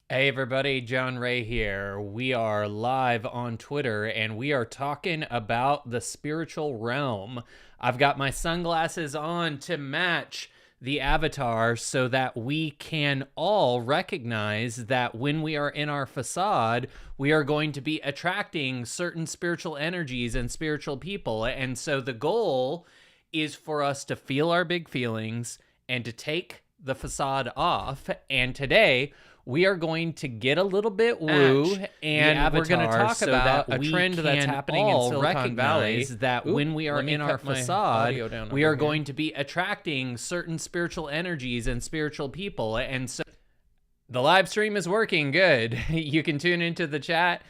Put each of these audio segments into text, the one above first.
Hey everybody, John Ray here. We are live on Twitter and we are talking about the spiritual realm. I've got my sunglasses on to match the avatar so that we can all recognize that when we are in our facade, we are going to be attracting certain spiritual energies and spiritual people. And so the goal is for us to feel our big feelings and to take the facade off. And today, we are going to get a little bit woo, and we're going to talk about a trend that's happening in Silicon Valley. That when we are in our facade, we are going to be attracting certain spiritual energies and spiritual people. And so the live stream is working good. You can tune into the chat.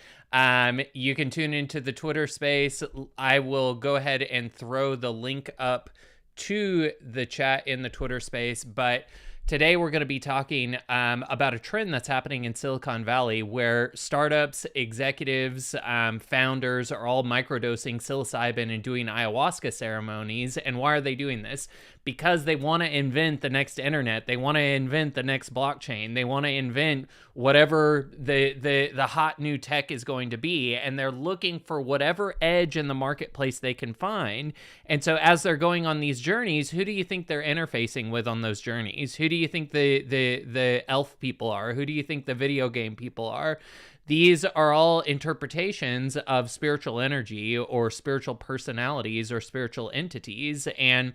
You can tune into the Twitter space. I will go ahead and throw the link up to the chat in the Twitter space, but today we're going to be talking about a trend that's happening in Silicon Valley where startups, executives, founders are all microdosing psilocybin and doing ayahuasca ceremonies. And why are they doing this? Because they want to invent the next internet. They want to invent the next blockchain. They want to invent whatever the hot new tech is going to be. And they're looking for whatever edge in the marketplace they can find. And so as they're going on these journeys, who do you think they're interfacing with on those journeys? Who do you think the elf people are? Who do you think the video game people are? These are all interpretations of spiritual energy or spiritual personalities or spiritual entities. And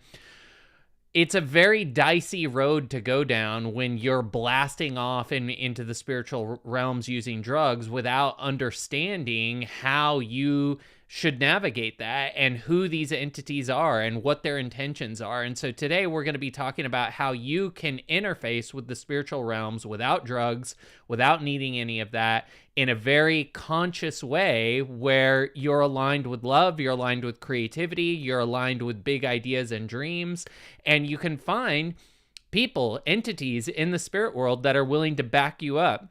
it's a very dicey road to go down when you're blasting off into the spiritual realms using drugs without understanding how you should navigate that and who these entities are and what their intentions are. And so today we're going to be talking about how you can interface with the spiritual realms without drugs, without needing any of that, in a very conscious way where you're aligned with love, you're aligned with creativity, you're aligned with big ideas and dreams, and you can find people, entities in the spirit world that are willing to back you up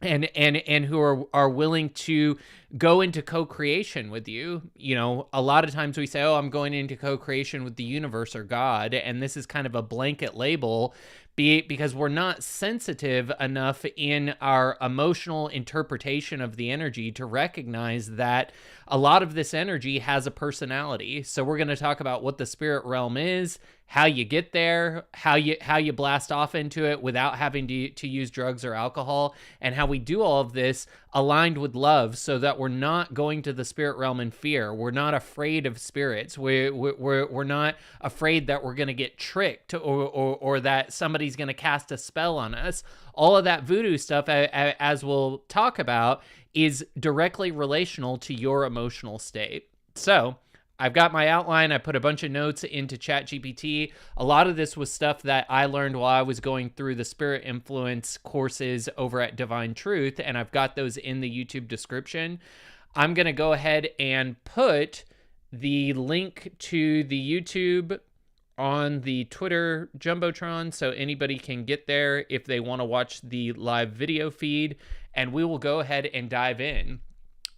and who are willing to go into co-creation with you. You know, a lot of times we say, oh, I'm going into co-creation with the universe or God, and this is kind of a blanket label because we're not sensitive enough in our emotional interpretation of the energy to recognize that a lot of this energy has a personality. So we're going to talk about what the spirit realm is, how you get there, how you blast off into it without having to use drugs or alcohol, and how we do all of this aligned with love so that we're not going to the spirit realm in fear. We're not afraid of spirits. We're not afraid that we're going to get tricked or that somebody's going to cast a spell on us. All of that voodoo stuff, as we'll talk about, is directly relational to your emotional state. So I've got my outline. I put a bunch of notes into ChatGPT. A lot of this was stuff that I learned while I was going through the Spirit Influence courses over at Divine Truth, and I've got those in the YouTube description. I'm going to go ahead and put the link to the YouTube on the Twitter Jumbotron so anybody can get there if they want to watch the live video feed, and we will go ahead and dive in.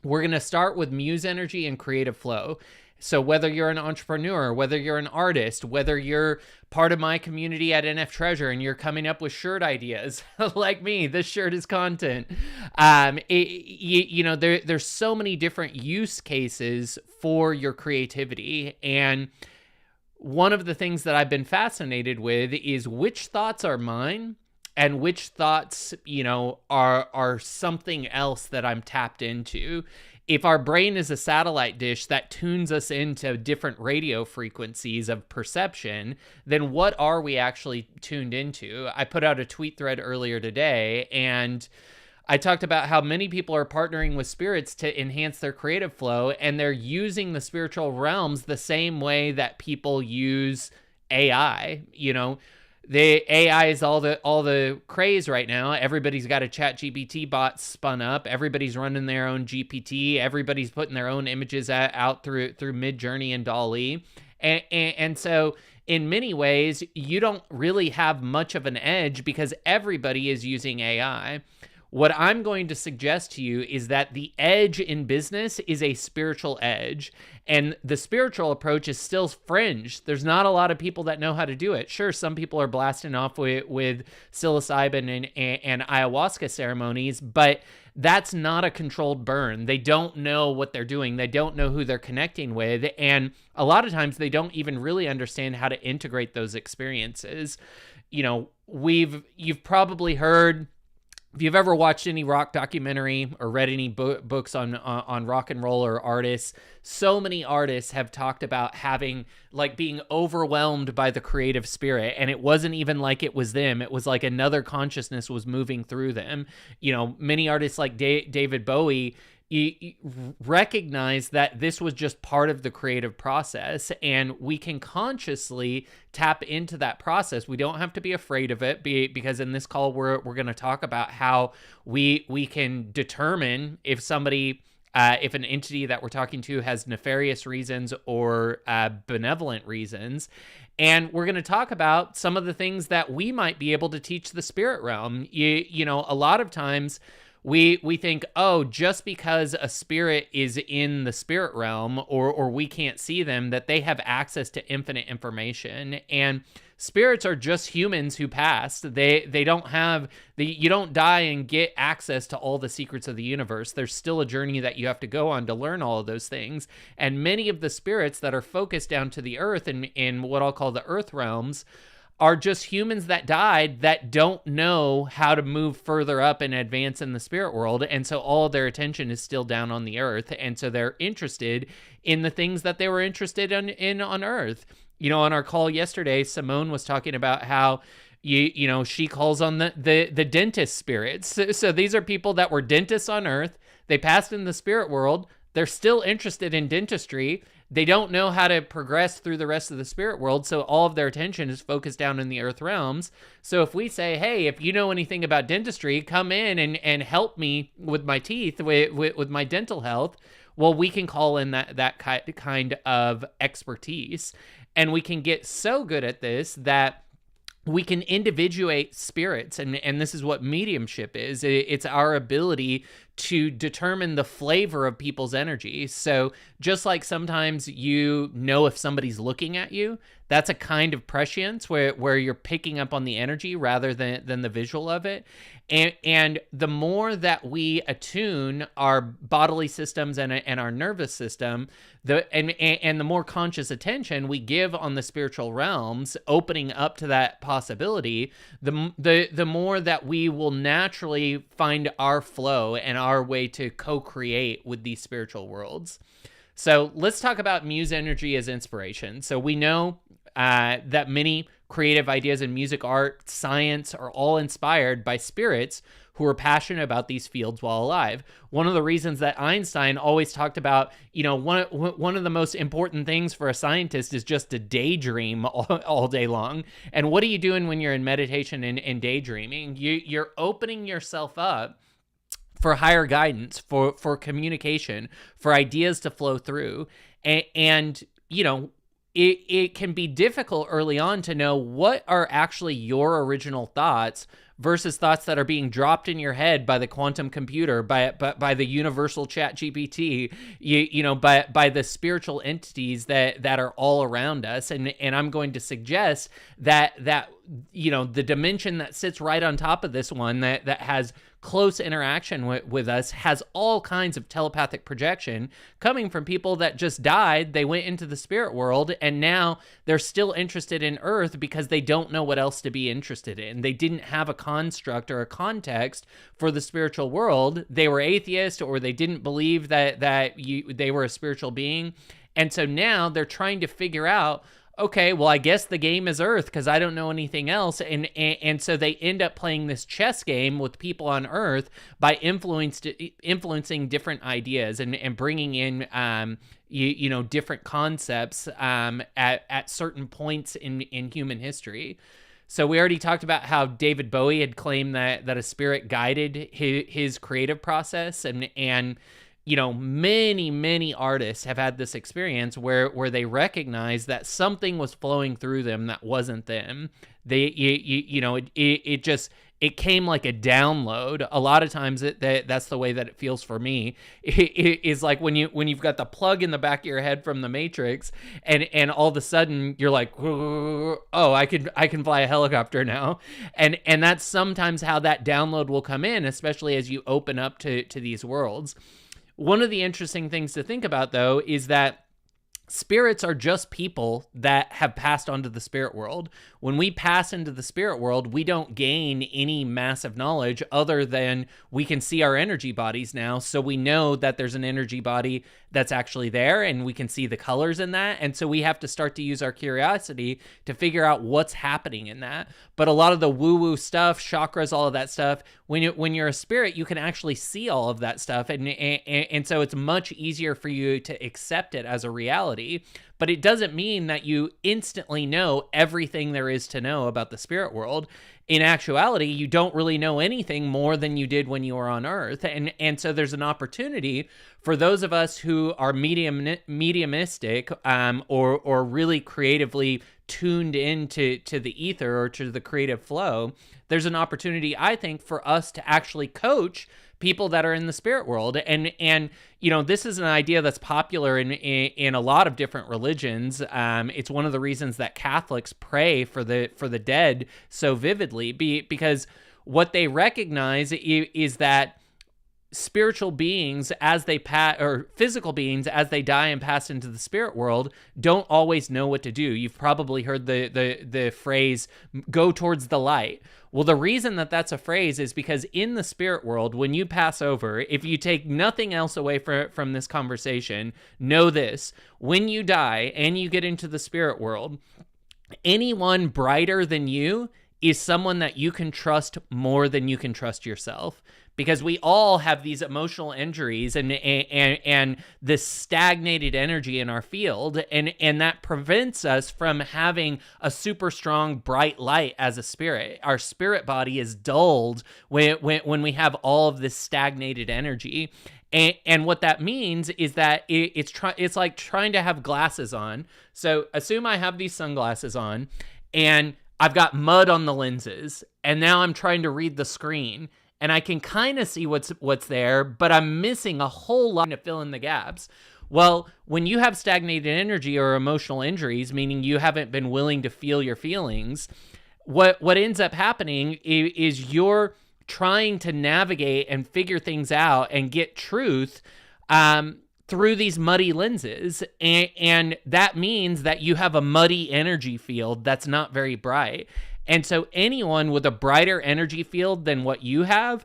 We're going to start with Muse energy and creative flow. So whether you're an entrepreneur, whether you're an artist, whether you're part of my community at NF Treasure and you're coming up with shirt ideas like me, this shirt is content. There's so many different use cases for your creativity. And one of the things that I've been fascinated with is which thoughts are mine and which thoughts, are something else that I'm tapped into. If our brain is a satellite dish that tunes us into different radio frequencies of perception, then what are we actually tuned into? I put out a tweet thread earlier today, and I talked about how many people are partnering with spirits to enhance their creative flow, and they're using the spiritual realms the same way that people use AI. The AI is all the craze right now. Everybody's got a ChatGPT bot spun up. Everybody's running their own GPT. Everybody's putting their own images out through Midjourney and DALL-E. And so in many ways, you don't really have much of an edge because everybody is using AI. What I'm going to suggest to you is that the edge in business is a spiritual edge, and the spiritual approach is still fringe. There's not a lot of people that know how to do it. Sure, some people are blasting off with psilocybin and ayahuasca ceremonies, but that's not a controlled burn. They don't know what they're doing. They don't know who they're connecting with. And a lot of times they don't even really understand how to integrate those experiences. You've probably heard, if you've ever watched any rock documentary or read any books on rock and roll or artists, so many artists have talked about being overwhelmed by the creative spirit. And it wasn't even like it was them. It was like another consciousness was moving through them. Many artists like David Bowie, recognize that this was just part of the creative process, and we can consciously tap into that process. We don't have to be afraid of it, because in this call we're going to talk about how we can determine if if an entity that we're talking to has nefarious reasons or benevolent reasons. And we're going to talk about some of the things that we might be able to teach the spirit realm. A lot of times we think, oh, just because a spirit is in the spirit realm or we can't see them, that they have access to infinite information. And spirits are just humans who passed. They don't have you don't die and get access to all the secrets of the universe. There's still a journey that you have to go on to learn all of those things. And many of the spirits that are focused down to the earth in what I'll call the earth realms are just humans that died that don't know how to move further up and advance in the spirit world. And so all their attention is still down on the earth. And so they're interested in the things that they were interested in on earth. On our call yesterday, Simone was talking about how she calls on the dentist spirits. So these are people that were dentists on earth. They passed in the spirit world. They're still interested in dentistry. They don't know how to progress through the rest of the spirit world, so all of their attention is focused down in the earth realms. So if we say, hey, if you know anything about dentistry, come in and help me with my teeth, with my dental health, well, we can call in that kind of expertise. And we can get so good at this that we can individuate spirits, and this is what mediumship is. It's our ability to determine the flavor of people's energy. So just like sometimes if somebody's looking at you, that's a kind of prescience where you're picking up on the energy rather than the visual of it. And the more that we attune our bodily systems and our nervous system, and the more conscious attention we give on the spiritual realms, opening up to that possibility, the more that we will naturally find our flow and our way to co-create with these spiritual worlds. So let's talk about Muse energy as inspiration. So we know that many creative ideas in music, art, science are all inspired by spirits who are passionate about these fields while alive. One of the reasons that Einstein always talked about, one of the most important things for a scientist is just to daydream all day long. And what are you doing when you're in meditation and daydreaming? You're opening yourself up for higher guidance, for communication, for ideas to flow through. And it can be difficult early on to know what are actually your original thoughts versus thoughts that are being dropped in your head by the quantum computer, by the universal chat GPT, by the spiritual entities that are all around us. And I'm going to suggest that the dimension that sits right on top of this one that has close interaction with us has all kinds of telepathic projection coming from people that just died. They went into the spirit world and now they're still interested in Earth because they don't know what else to be interested in. They didn't have a construct or a context for the spiritual world. They were atheist, or they didn't believe that they were a spiritual being. And so now they're trying to figure out, okay, well, I guess the game is Earth because I don't know anything else. And so they end up playing this chess game with people on Earth by influencing different ideas and bringing in, different concepts at certain points in human history. So we already talked about how David Bowie had claimed that a spirit guided his creative process, and many artists have had this experience where they recognize that something was flowing through them that wasn't them. It it came like a download. A lot of times that's the way that it feels for me. It is like when you've got the plug in the back of your head from the Matrix, and all of a sudden you're like, oh, I can fly a helicopter now. And that's sometimes how that download will come in, especially as you open up to these worlds. One of the interesting things to think about, though, is that spirits are just people that have passed onto the spirit world. When we pass into the spirit world, we don't gain any massive knowledge other than we can see our energy bodies now. So we know that there's an energy body that's actually there, and we can see the colors in that. And so we have to start to use our curiosity to figure out what's happening in that. But a lot of the woo-woo stuff, chakras, all of that stuff, when you're a spirit, you can actually see all of that stuff. And so it's much easier for you to accept it as a reality. But it doesn't mean that you instantly know everything there is to know about the spirit world. In actuality, you don't really know anything more than you did when you were on Earth. And so there's an opportunity for those of us who are mediumistic or really creatively tuned into the ether or to the creative flow. There's an opportunity, I think, for us to actually coach people that are in the spirit world. And you know, this is an idea that's popular in a lot of different religions. It's one of the reasons that Catholics pray for the dead so vividly, because what they recognize is that spiritual beings, as they or physical beings, as they die and pass into the spirit world, don't always know what to do. You've probably heard the phrase, go towards the light. Well, the reason that that's a phrase is because in the spirit world, when you pass over, if you take nothing else away from this conversation, know this: when you die and you get into the spirit world, anyone brighter than you is someone that you can trust more than you can trust yourself. Because we all have these emotional injuries and this stagnated energy in our field, and that prevents us from having a super strong, bright light as a spirit. Our spirit body is dulled when we have all of this stagnated energy. And what that means is that it's like trying to have glasses on. So assume I have these sunglasses on, and I've got mud on the lenses, and now I'm trying to read the screen. And I can kind of see what's there, but I'm missing a whole lot to fill in the gaps. Well, when you have stagnated energy or emotional injuries, meaning you haven't been willing to feel your feelings, what ends up happening is you're trying to navigate and figure things out and get truth through these muddy lenses. And that means that you have a muddy energy field that's not very bright. And so anyone with a brighter energy field than what you have,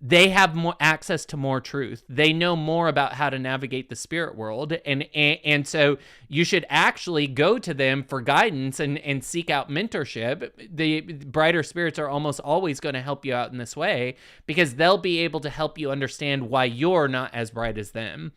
they have more access to more truth. They know more about how to navigate the spirit world. And so you should actually go to them for guidance and seek out mentorship. The brighter spirits are almost always going to help you out in this way, because they'll be able to help you understand why you're not as bright as them.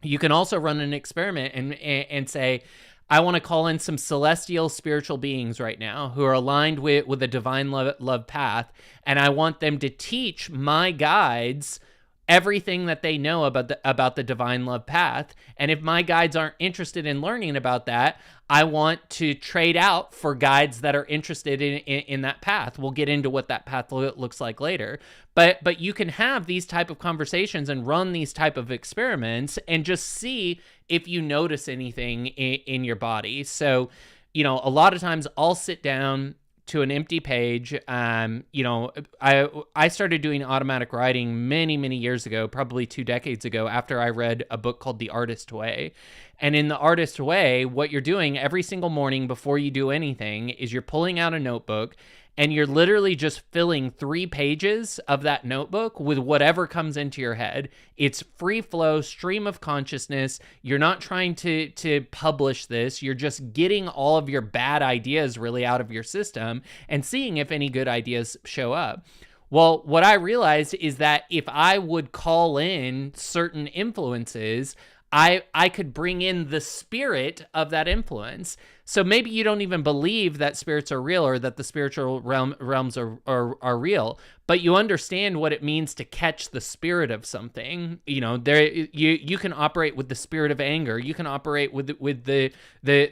You can also run an experiment and say, I want to call in some celestial spiritual beings right now who are aligned with a divine love path, and I want them to teach my guides everything that they know about the divine love path. And if my guides aren't interested in learning about that, I want to trade out for guides that are interested in that path. We'll get into what that path looks like later. But you can have these type of conversations and run these type of experiments and just see if you notice anything in your body. So, you know, a lot of times I'll sit down to an empty page. You know, I started doing automatic writing many years ago, probably 2 decades ago, after I read a book called The Artist Way. And in The Artist Way, what you're doing every single morning before you do anything is you're pulling out a notebook and you're literally just filling 3 pages of that notebook with whatever comes into your head. It's free flow, stream of consciousness. You're not trying to publish this. You're just getting all of your bad ideas really out of your system and seeing if any good ideas show up. Well, what I realized is that if I would call in certain influences, I could bring in the spirit of that influence. So maybe you don't even believe that spirits are real or that the spiritual realms are real, but you understand what it means to catch the spirit of something. You know, you can operate with the spirit of anger. You can operate with the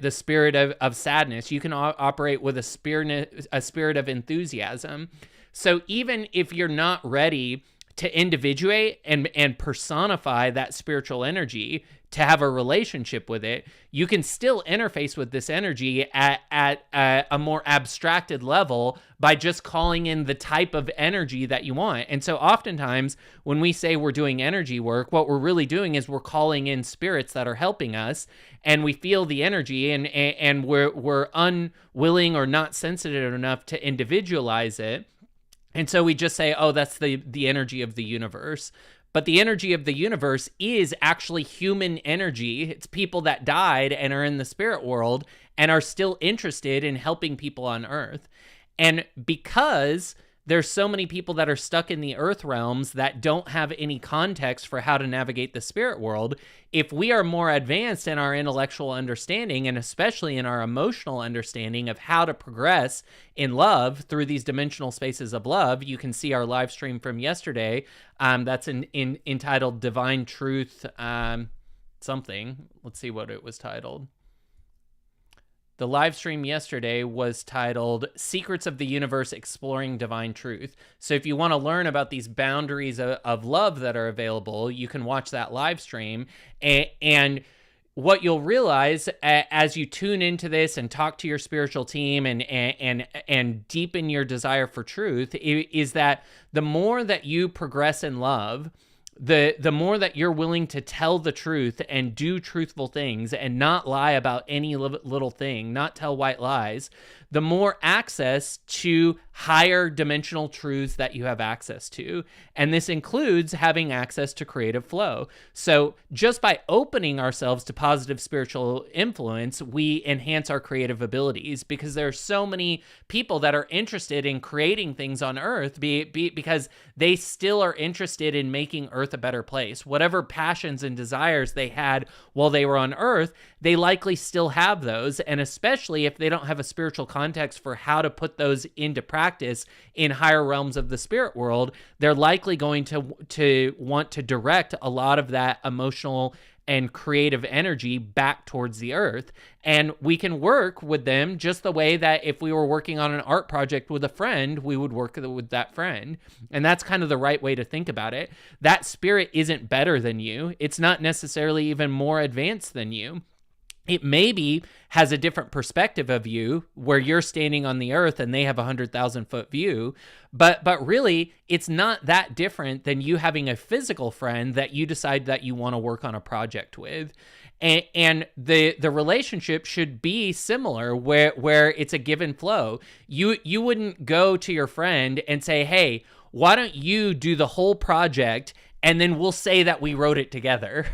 spirit of sadness. You can operate with a spirit of enthusiasm. So even if you're not ready to individuate and personify that spiritual energy, to have a relationship with it, you can still interface with this energy at a more abstracted level by just calling in the type of energy that you want. And so oftentimes when we say we're doing energy work, what we're really doing is we're calling in spirits that are helping us, and we feel the energy, and we're unwilling or not sensitive enough to individualize it. And so we just say, oh, that's the energy of the universe. But the energy of the universe is actually human energy. It's people that died and are in the spirit world and are still interested in helping people on Earth. And because there's so many people that are stuck in the Earth realms that don't have any context for how to navigate the spirit world, if we are more advanced in our intellectual understanding, and especially in our emotional understanding of how to progress in love through these dimensional spaces of love, you can see our live stream from yesterday. That's entitled Divine Truth something. Let's see what it was titled. The live stream yesterday was titled Secrets of the Universe Exploring Divine Truth. So if you want to learn about these boundaries of love that are available, you can watch that live stream. And what you'll realize as you tune into this and talk to your spiritual team and deepen your desire for truth is that the more that you progress in love, the more that you're willing to tell the truth and do truthful things and not lie about any little thing, not tell white lies, the more access to higher dimensional truths that you have access to. And this includes having access to creative flow. So just by opening ourselves to positive spiritual influence, we enhance our creative abilities, because there are so many people that are interested in creating things on Earth because they still are interested in making Earth a better place. Whatever passions and desires they had while they were on Earth, they likely still have those. And especially if they don't have a spiritual context for how to put those into practice in higher realms of the spirit world, they're likely going to want to direct a lot of that emotional and creative energy back towards the Earth. And we can work with them just the way that if we were working on an art project with a friend, we would work with that friend. And that's kind of the right way to think about it. That spirit isn't better than you. It's not necessarily even more advanced than you. It maybe has a different perspective of you, where you're standing on the Earth and they have a 100,000-foot view. But really, it's not that different than you having a physical friend that you decide that you want to work on a project with. And the relationship should be similar, where it's a give and flow. You wouldn't go to your friend and say, hey, why don't you do the whole project, and then we'll say that we wrote it together.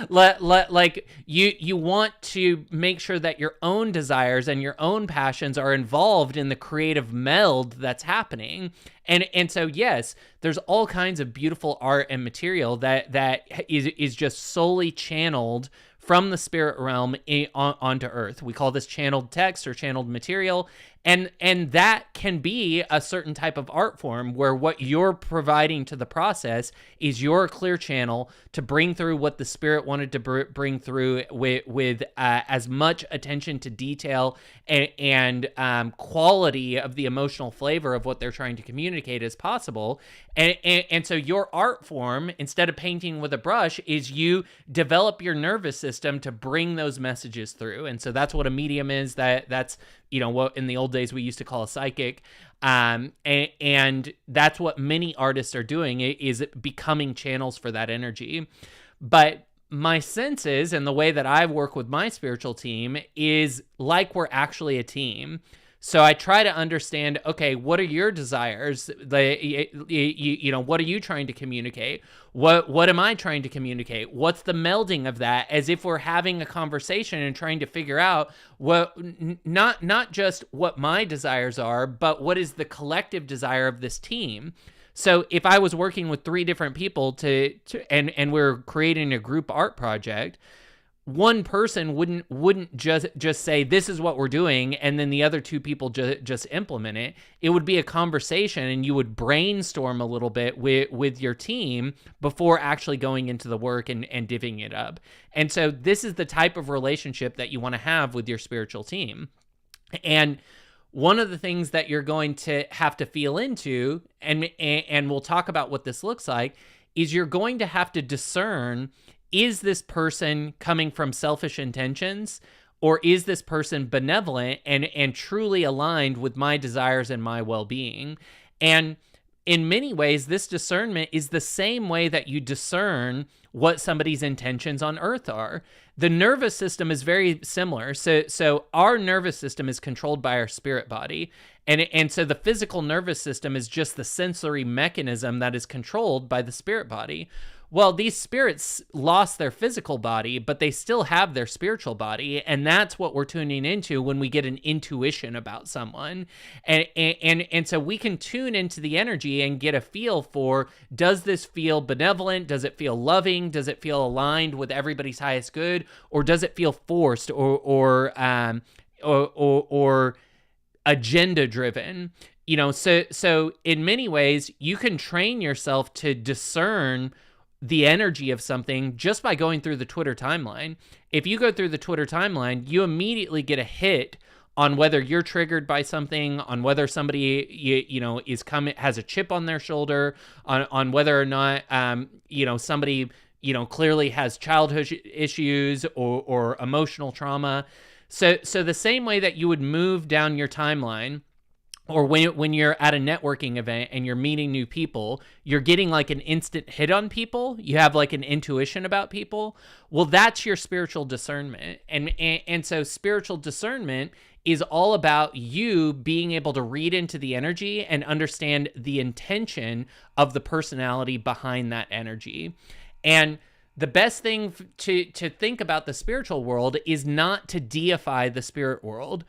Like you want to make sure that your own desires and your own passions are involved in the creative meld that's happening. And so, yes, there's all kinds of beautiful art and material that is just solely channeled from the spirit realm onto Earth. We call this channeled text or channeled material. And that can be a certain type of art form where what you're providing to the process is your clear channel to bring through what the spirit wanted to bring through with as much attention to detail and quality of the emotional flavor of what they're trying to communicate as possible. And so your art form, instead of painting with a brush, is you develop your nervous system to bring those messages through. And so that's what a medium is. That's what in the old days we used to call a psychic. And that's what many artists are doing, is becoming channels for that energy. But my sense is, and the way that I work with my spiritual team is like we're actually a team. So I try to understand, okay, what are your desires? What are you trying to communicate? What am I trying to communicate? What's the melding of that? As if we're having a conversation and trying to figure out not just what my desires are, but what is the collective desire of this team. So if I was working with 3 different people and we're creating a group art project, one person wouldn't just say, this is what we're doing, and then the other 2 people just implement it. It would be a conversation, and you would brainstorm a little bit with your team before actually going into the work and divvying it up. And so this is the type of relationship that you want to have with your spiritual team. And one of the things that you're going to have to feel into, and we'll talk about what this looks like, is you're going to have to discern, is this person coming from selfish intentions, or is this person benevolent and truly aligned with my desires and my well-being? And in many ways, this discernment is the same way that you discern what somebody's intentions on earth are. The nervous system is very similar. So our nervous system is controlled by our spirit body. And so the physical nervous system is just the sensory mechanism that is controlled by the spirit body. Well, these spirits lost their physical body, but they still have their spiritual body. And that's what we're tuning into when we get an intuition about someone. And so we can tune into the energy and get a feel for, does this feel benevolent? Does it feel loving? Does it feel aligned with everybody's highest good? Or does it feel forced or agenda driven? So in many ways, you can train yourself to discern the energy of something just by going through the Twitter timeline. If you go through the Twitter timeline, you immediately get a hit on whether you're triggered by something, on whether somebody has a chip on their shoulder, on whether or not somebody clearly has childhood issues or emotional trauma. So the same way that you would move down your timeline, or when you're at a networking event and you're meeting new people, you're getting like an instant hit on people. You have like an intuition about people. Well, that's your spiritual discernment. And so spiritual discernment is all about you being able to read into the energy and understand the intention of the personality behind that energy. And the best thing to think about the spiritual world is not to deify the spirit world.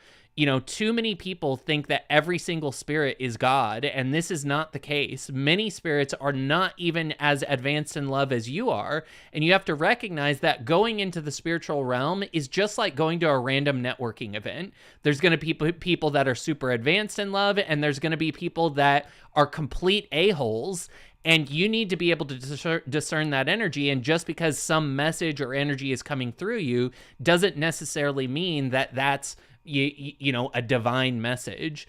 Too many people think that every single spirit is God, and this is not the case. Many spirits are not even as advanced in love as you are, and you have to recognize that going into the spiritual realm is just like going to a random networking event. There's going to be people that are super advanced in love, and there's going to be people that are complete a-holes, and you need to be able to discern that energy. And just because some message or energy is coming through you doesn't necessarily mean that that's a divine message.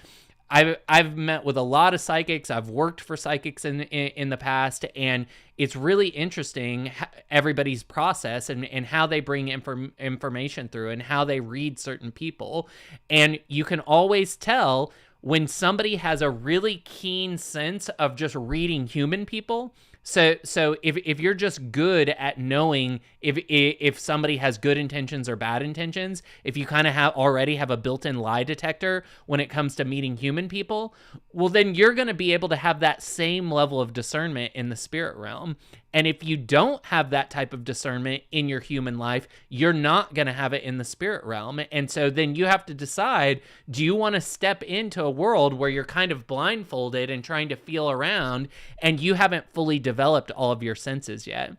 I've met with a lot of psychics. I've worked for psychics in the past, and it's really interesting everybody's process and how they bring information through and how they read certain people. And you can always tell when somebody has a really keen sense of just reading human people. So if you're just good at knowing if somebody has good intentions or bad intentions, if you kind of already have a built-in lie detector when it comes to meeting human people, well, then you're going to be able to have that same level of discernment in the spirit realm. And if you don't have that type of discernment in your human life, you're not going to have it in the spirit realm. And so then you have to decide, do you want to step into a world where you're kind of blindfolded and trying to feel around and you haven't fully developed all of your senses yet?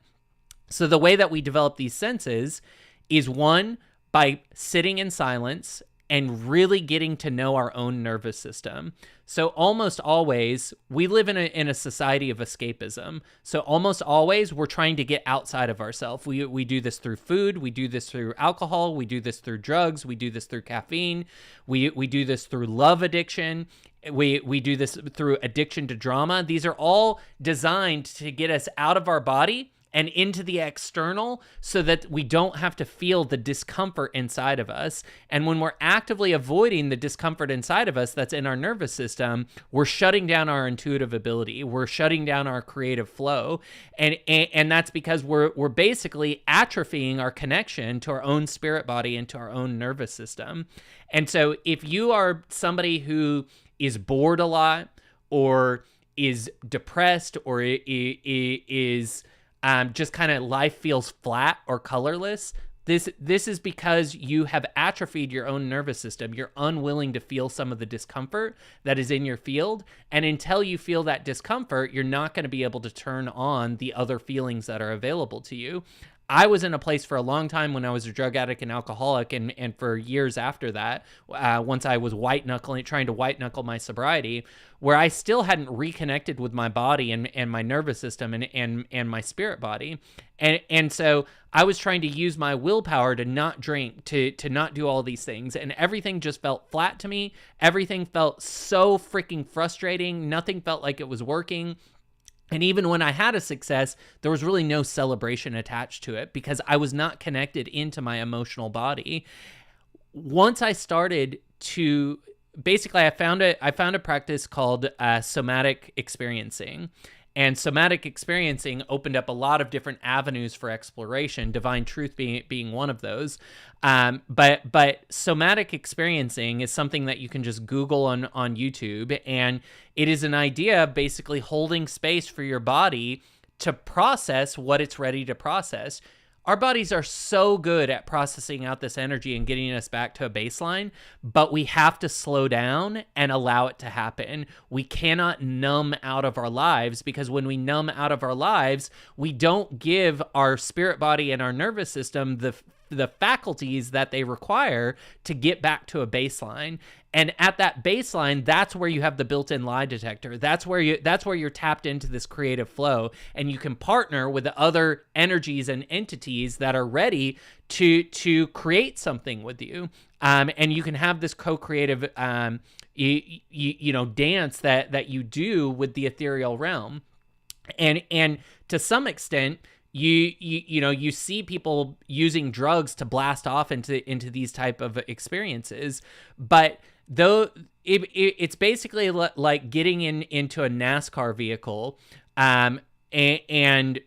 So the way that we develop these senses is, one, by sitting in silence and really getting to know our own nervous system. So almost always, we live in a society of escapism. So almost always, we're trying to get outside of ourselves. We do this through food. We do this through alcohol. We do this through drugs. We do this through caffeine. We do this through love addiction. We do this through addiction to drama. These are all designed to get us out of our body and into the external so that we don't have to feel the discomfort inside of us. And when we're actively avoiding the discomfort inside of us that's in our nervous system, we're shutting down our intuitive ability. We're shutting down our creative flow. And that's because we're basically atrophying our connection to our own spirit body and to our own nervous system. And so if you are somebody who is bored a lot, or is depressed, or is just kind of life feels flat or colorless, this is because you have atrophied your own nervous system. You're unwilling to feel some of the discomfort that is in your field. And until you feel that discomfort, you're not going to be able to turn on the other feelings that are available to you. I was in a place for a long time when I was a drug addict and alcoholic, and for years after that, once I was trying to white knuckle my sobriety, where I still hadn't reconnected with my body and my nervous system and my spirit body. And so I was trying to use my willpower to not drink, to not do all these things. And everything just felt flat to me. Everything felt so freaking frustrating. Nothing felt like it was working. And even when I had a success, there was really no celebration attached to it because I was not connected into my emotional body. Once I started to, basically, I found a practice called somatic experiencing. And somatic experiencing opened up a lot of different avenues for exploration, divine truth being one of those. But somatic experiencing is something that you can just Google on YouTube. And it is an idea of basically holding space for your body to process what it's ready to process. Our bodies are so good at processing out this energy and getting us back to a baseline, but we have to slow down and allow it to happen. We cannot numb out of our lives, because when we numb out of our lives, we don't give our spirit body and our nervous system the faculties that they require to get back to a baseline. And at that baseline, that's where you have the built-in lie detector. That's where you're tapped into this creative flow, and you can partner with the other energies and entities that are ready to create something with you. And you can have this co-creative dance that you do with the ethereal realm. And to some extent, you see people using drugs to blast off into these type of experiences, but though it's basically like getting into a NASCAR vehicle, and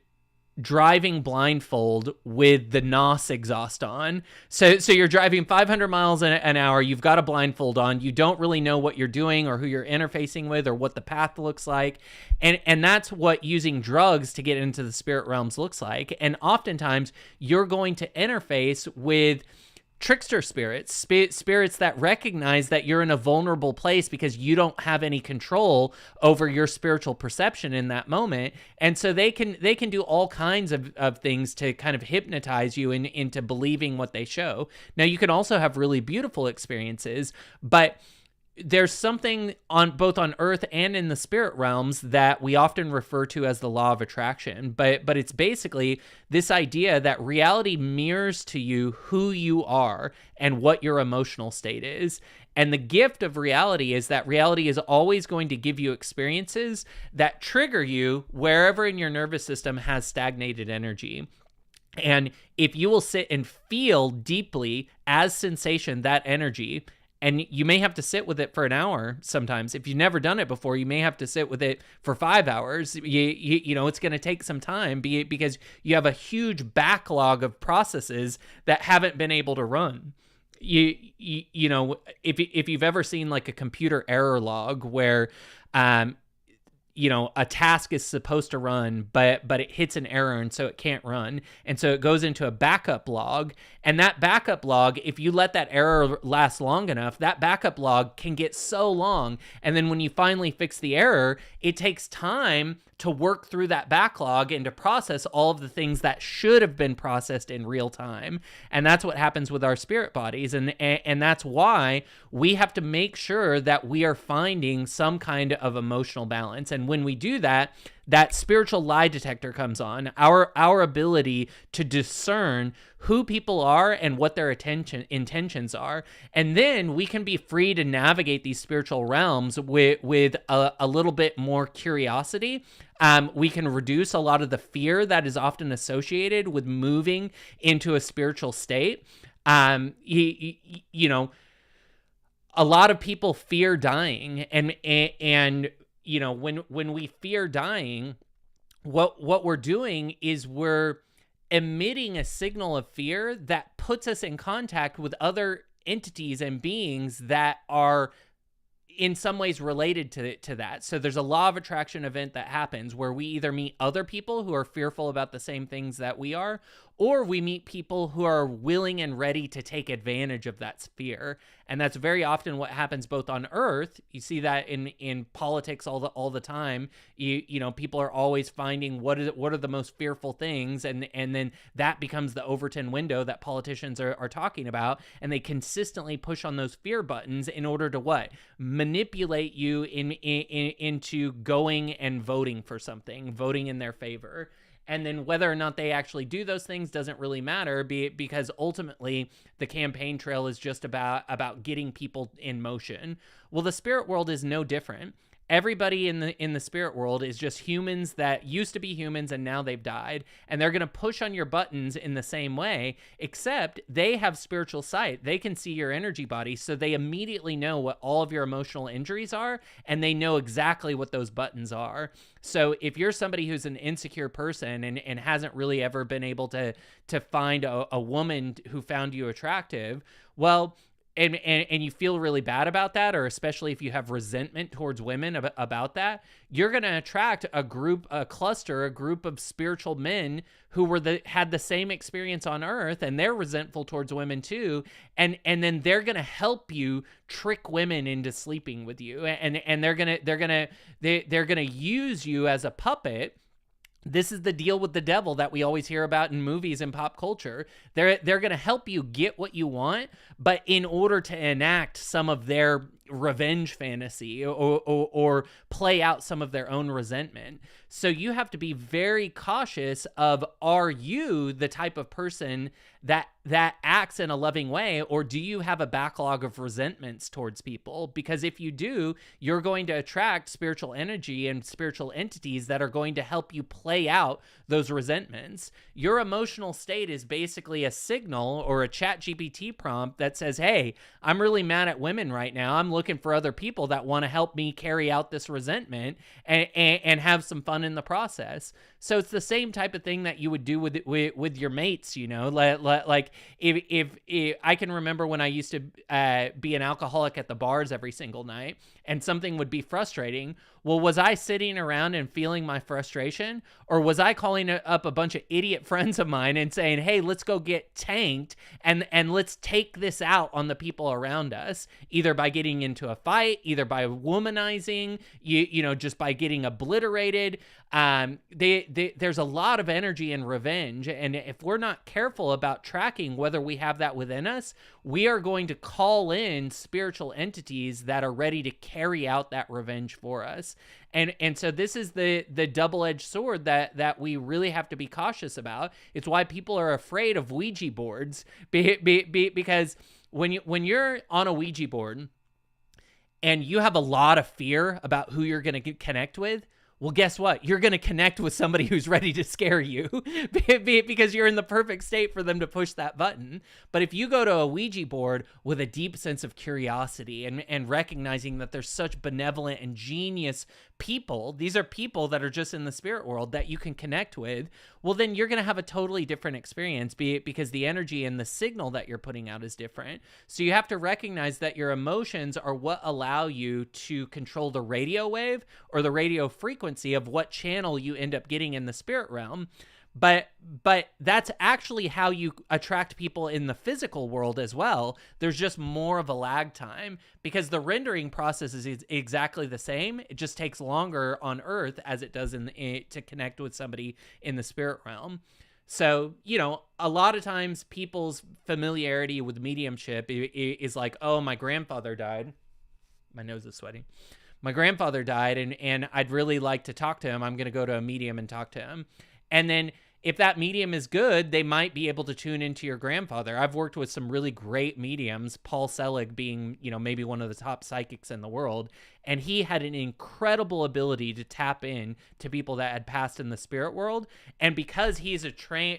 driving blindfold with the NOS exhaust on. So you're driving 500 miles an hour. You've got a blindfold on. You don't really know what you're doing or who you're interfacing with or what the path looks like. And that's what using drugs to get into the spirit realms looks like. And oftentimes you're going to interface with trickster spirits that recognize that you're in a vulnerable place because you don't have any control over your spiritual perception in that moment. And so they can do all kinds of things to kind of hypnotize you into believing what they show. Now, you can also have really beautiful experiences, but there's something both on Earth and in the spirit realms that we often refer to as the law of attraction. But it's basically this idea that reality mirrors to you who you are and what your emotional state is. And the gift of reality is that reality is always going to give you experiences that trigger you wherever in your nervous system has stagnated energy. And if you will sit and feel deeply as sensation that energy, and you may have to sit with it for an hour sometimes. If you've never done it before, you may have to sit with it for 5 hours. You know, it's going to take some time because you have a huge backlog of processes that haven't been able to run. You know, if you've ever seen like a computer error log where, you know, a task is supposed to run, but it hits an error and so it can't run. And so it goes into a backup log. And that backup log, if you let that error last long enough, that backup log can get so long. And then when you finally fix the error, it takes time to work through that backlog and to process all of the things that should have been processed in real time. And that's what happens with our spirit bodies. And that's why we have to make sure that we are finding some kind of emotional balance. And when we do that, that spiritual lie detector comes on, our ability to discern who people are and what their intentions are. And then we can be free to navigate these spiritual realms with a little bit more curiosity. We can reduce a lot of the fear that is often associated with moving into a spiritual state. You know, a lot of people fear dying, and you know, when we fear dying, what we're doing is we're emitting a signal of fear that puts us in contact with other entities and beings that are in some ways related to that. So there's a law of attraction event that happens where we either meet other people who are fearful about the same things that we are, or we meet people who are willing and ready to take advantage of that fear. And that's very often what happens both on Earth. You see that in politics all the time. You know, people are always finding what are the most fearful things, and then that becomes the Overton window that politicians are talking about, and they consistently push on those fear buttons in order to what? Manipulate you into going and voting for something, voting in their favor. And then whether or not they actually do those things doesn't really matter, because ultimately the campaign trail is just about getting people in motion. Well, the spirit world is no different. Everybody in the spirit world is just humans that used to be humans and now they've died, and they're going to push on your buttons in the same way, except they have spiritual sight. They can see your energy body, so they immediately know what all of your emotional injuries are, and they know exactly what those buttons are. So if you're somebody who's an insecure person and hasn't really ever been able to find a woman who found you attractive, well, and you feel really bad about that, or especially if you have resentment towards women about that, you're going to attract a group of spiritual men who had the same experience on Earth, and they're resentful towards women too, and then they're going to help you trick women into sleeping with you, and they're going to use you as a puppet. This is the deal with the devil that we always hear about in movies and pop culture. They're going to help you get what you want, but in order to enact some of their revenge fantasy or play out some of their own resentment. So you have to be very cautious of, are you the type of person that acts in a loving way, or do you have a backlog of resentments towards people? Because if you do, you're going to attract spiritual energy and spiritual entities that are going to help you play out those resentments. Your emotional state is basically a signal or a ChatGPT prompt that says, hey, I'm really mad at women right now. I'm looking for other people that want to help me carry out this resentment and have some fun in the process. So it's the same type of thing that you would do with your mates, you know, like if I can remember when I used to be an alcoholic at the bars every single night, and something would be frustrating. Well, was I sitting around and feeling my frustration, or was I calling up a bunch of idiot friends of mine and saying, hey, let's go get tanked and let's take this out on the people around us, either by getting into a fight, either by womanizing, you know, just by getting obliterated. There's a lot of energy in revenge, and if we're not careful about tracking whether we have that within us, we are going to call in spiritual entities that are ready to carry out that revenge for us. And so this is the double-edged sword that we really have to be cautious about. It's why people are afraid of Ouija boards, because when you're on a Ouija board and you have a lot of fear about who you're going to connect with, well, guess what? You're going to connect with somebody who's ready to scare you because you're in the perfect state for them to push that button. But if you go to a Ouija board with a deep sense of curiosity and recognizing that there's such benevolent and genius people, these are people that are just in the spirit world that you can connect with, well, then you're going to have a totally different experience because the energy and the signal that you're putting out is different. So you have to recognize that your emotions are what allow you to control the radio wave or the radio frequency of what channel you end up getting in the spirit realm. But that's actually how you attract people in the physical world as well. There's just more of a lag time because the rendering process is exactly the same. It just takes longer on Earth as it does to connect with somebody in the spirit realm. So, you know, a lot of times people's familiarity with mediumship is like, oh, my grandfather died. My nose is sweating. My grandfather died and I'd really like to talk to him. I'm going to go to a medium and talk to him. And then if that medium is good, they might be able to tune into your grandfather. I've worked with some really great mediums, Paul Selig being, you know, maybe one of the top psychics in the world. And he had an incredible ability to tap in to people that had passed in the spirit world. And because he's trained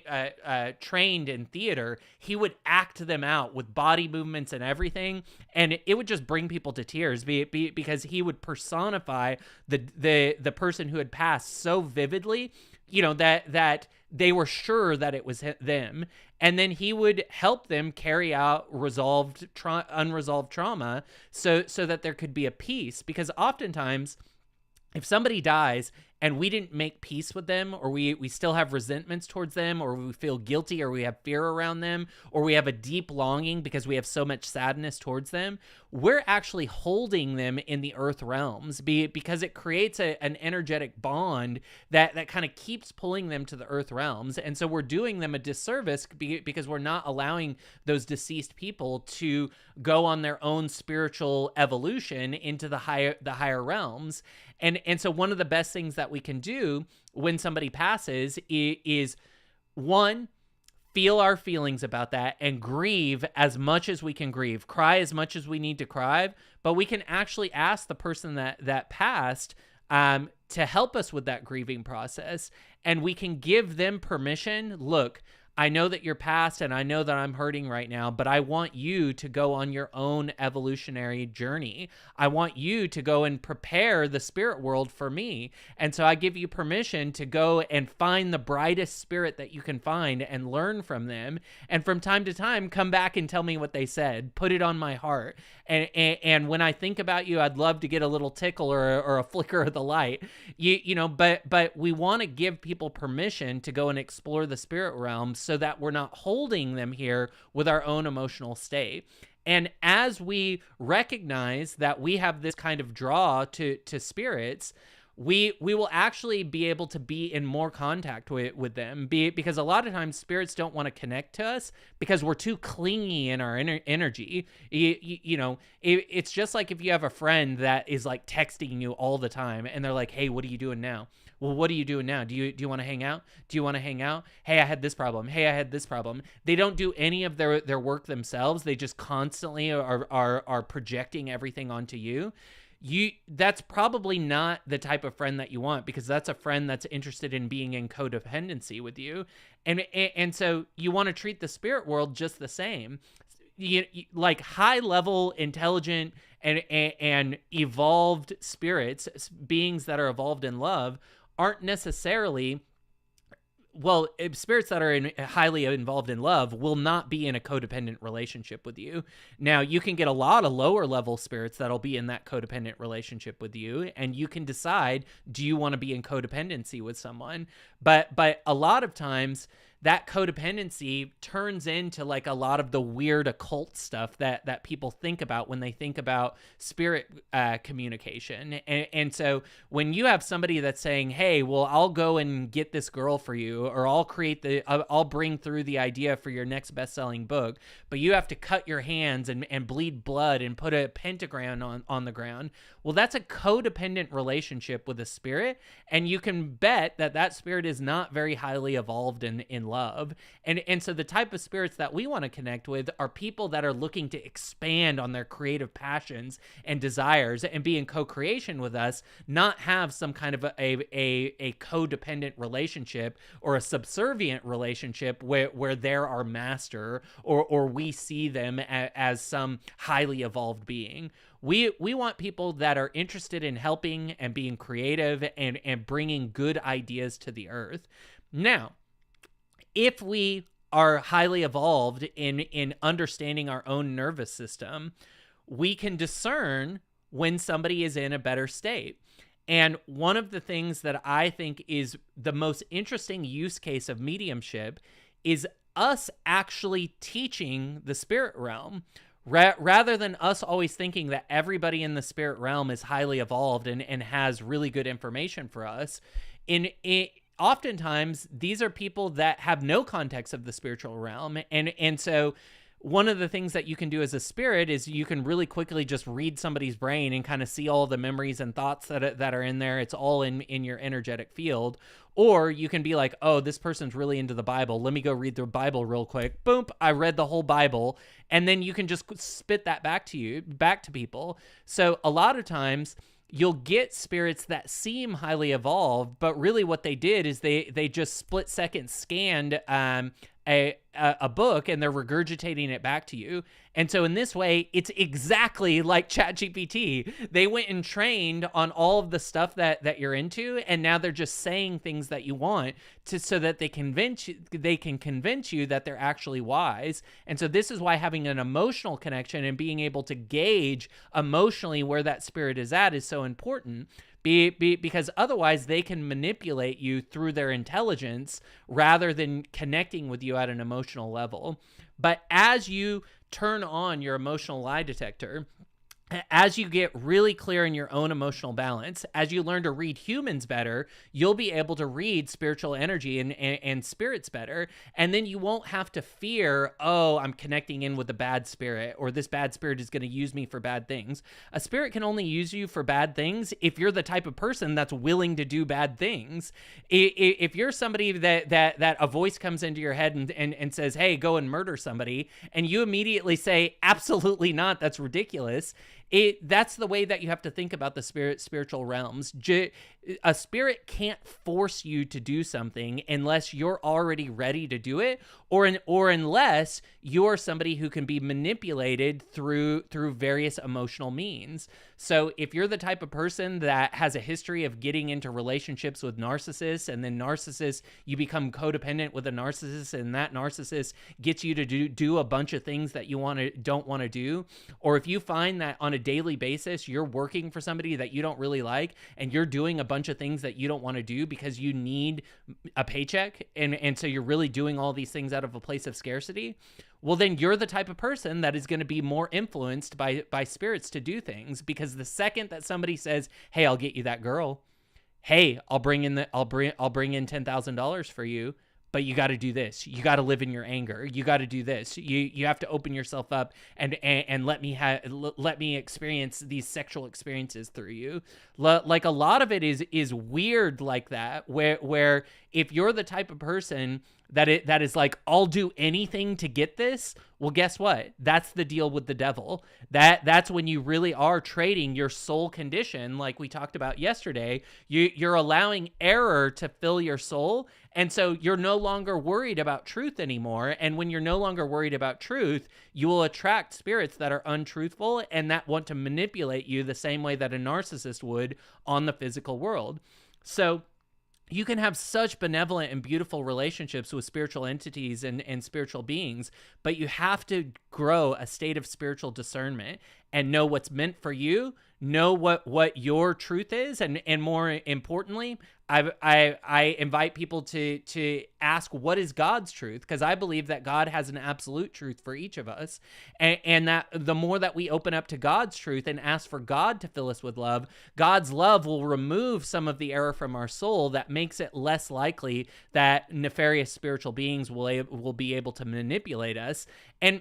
in theater, he would act them out with body movements and everything. And it would just bring people to tears because he would personify the person who had passed so vividly that they were sure that it was them, and then he would help them carry out unresolved trauma, so that there could be a peace. Because oftentimes, if somebody dies and we didn't make peace with them, or we still have resentments towards them, or we feel guilty, or we have fear around them, or we have a deep longing because we have so much sadness towards them, we're actually holding them in the earth realms, because it creates an energetic bond that kind of keeps pulling them to the earth realms. And so we're doing them a disservice because we're not allowing those deceased people to go on their own spiritual evolution into the higher realms. And so one of the best things that we can do when somebody passes is one, feel our feelings about that and grieve as much as we can grieve, cry as much as we need to cry, but we can actually ask the person that passed to help us with that grieving process. And we can give them permission. Look, I know that you're past, and I know that I'm hurting right now, but I want you to go on your own evolutionary journey. I want you to go and prepare the spirit world for me. And so I give you permission to go and find the brightest spirit that you can find and learn from them. And from time to time, come back and tell me what they said. Put it on my heart. And when I think about you, I'd love to get a little tickle or a flicker of the light. But we want to give people permission to go and explore the spirit realm, so that we're not holding them here with our own emotional state. And as we recognize that we have this kind of draw to spirits, we will actually be able to be in more contact with them, because a lot of times spirits don't want to connect to us because we're too clingy in our energy. It's just like if you have a friend that is like texting you all the time and they're like, hey, what are you doing now? Well, what are you doing now? Do you want to hang out? Do you want to hang out? Hey, I had this problem. Hey, I had this problem. They don't do any of their work themselves. They just constantly are projecting everything onto you. That's probably not the type of friend that you want, because that's a friend that's interested in being in codependency with you. And so you want to treat the spirit world just the same. Like high level, intelligent, and evolved spirits, beings that are evolved in love, aren't necessarily, well, spirits that are highly involved in love will not be in a codependent relationship with you. Now, you can get a lot of lower level spirits that'll be in that codependent relationship with you, and you can decide, do you want to be in codependency with someone? But a lot of times, that codependency turns into like a lot of the weird occult stuff that people think about when they think about spirit communication. And so when you have somebody that's saying, hey, well, I'll go and get this girl for you, or I'll bring through the idea for your next best-selling book, but you have to cut your hands and bleed blood and put a pentagram on the ground. Well, that's a codependent relationship with a spirit, and you can bet that spirit is not very highly evolved in love. And so the type of spirits that we want to connect with are people that are looking to expand on their creative passions and desires and be in co-creation with us, not have some kind of a codependent relationship or a subservient relationship where they're our master, or we see them as some highly evolved being. We want people that are interested in helping and being creative and bringing good ideas to the earth. Now, if we are highly evolved in understanding our own nervous system, we can discern when somebody is in a better state. And one of the things that I think is the most interesting use case of mediumship is us actually teaching the spirit realm. Rather than us always thinking that everybody in the spirit realm is highly evolved and has really good information for us, oftentimes these are people that have no context of the spiritual realm. And so one of the things that you can do as a spirit is you can really quickly just read somebody's brain and kind of see all the memories and thoughts that are in there. It's all in your energetic field. Or you can be like, oh, this person's really into the Bible. Let me go read the Bible real quick. Boom, I read the whole Bible. And then you can just spit that back to people. So a lot of times you'll get spirits that seem highly evolved, but really what they did is they just split second scanned a book and they're regurgitating it back to you. And so in this way, it's exactly like ChatGPT. They went and trained on all of the stuff that you're into, and now they're just saying things that you want so that they can convince you that they're actually wise. And so this is why having an emotional connection and being able to gauge emotionally where that spirit is at is so important. Because otherwise they can manipulate you through their intelligence rather than connecting with you at an emotional level. But as you turn on your emotional lie detector, as you get really clear in your own emotional balance, as you learn to read humans better, you'll be able to read spiritual energy and spirits better. And then you won't have to fear, oh, I'm connecting in with a bad spirit, or this bad spirit is going to use me for bad things. A spirit can only use you for bad things if you're the type of person that's willing to do bad things. If you're somebody that a voice comes into your head and says, hey, go and murder somebody, and you immediately say, absolutely not, that's ridiculous. That's the way that you have to think about the spiritual realms. A spirit can't force you to do something unless you're already ready to do it, or unless you're somebody who can be manipulated through various emotional means. So if you're the type of person that has a history of getting into relationships with narcissists, and then you become codependent with a narcissist, and that narcissist gets you to do a bunch of things that you don't want to do, or if you find that on a daily basis you're working for somebody that you don't really like, and you're doing a bunch of things that you don't want to do because you need a paycheck, and so you're really doing all these things out of a place of scarcity, well, then you're the type of person that is going to be more influenced by spirits to do things. Because the second that somebody says, hey, I'll get you that girl, hey, I'll bring in $10,000 for you, but you got to do this. You got to live in your anger. You got to do this. You have to open yourself up and let me experience these sexual experiences through you. Like a lot of it is weird like that, where if you're the type of person that is like, I'll do anything to get this, well, guess what? That's the deal with the devil. That's when you really are trading your soul condition, like we talked about yesterday. You're allowing error to fill your soul, and so you're no longer worried about truth anymore. And when you're no longer worried about truth, you will attract spirits that are untruthful and that want to manipulate you the same way that a narcissist would on the physical world. So you can have such benevolent and beautiful relationships with spiritual entities and spiritual beings, but you have to grow a state of spiritual discernment and know what's meant for you, know what your truth is, and more importantly, I invite people to ask, what is God's truth? Because I believe that God has an absolute truth for each of us, and that the more that we open up to God's truth and ask for God to fill us with love, God's love will remove some of the error from our soul that makes it less likely that nefarious spiritual beings will be able to manipulate us. And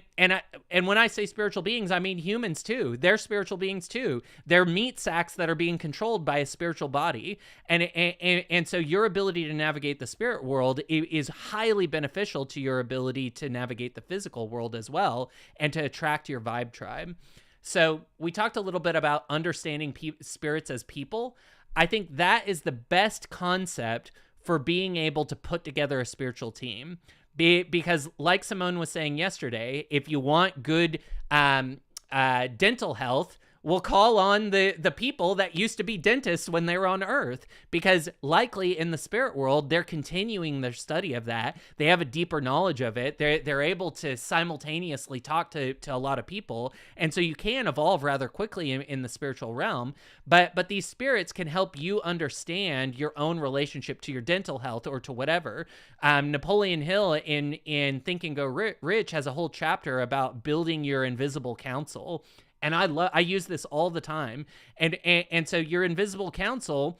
when I say spiritual beings, I mean humans too. They're spiritual beings too. They're meat sacks that are being controlled by a spiritual body. And so your ability to navigate the spirit world is highly beneficial to your ability to navigate the physical world as well, and to attract your vibe tribe. So we talked a little bit about understanding spirits as people. I think that is the best concept for being able to put together a spiritual team. Because like Simone was saying yesterday, if you want good dental health, we'll call on the people that used to be dentists when they were on Earth, because likely in the spirit world, they're continuing their study of that. They have a deeper knowledge of it. They're able to simultaneously talk to a lot of people. And so you can evolve rather quickly in the spiritual realm, but these spirits can help you understand your own relationship to your dental health or to whatever. Napoleon Hill in Think and Go Rich has a whole chapter about building your invisible council. And I use this all the time. And so your invisible council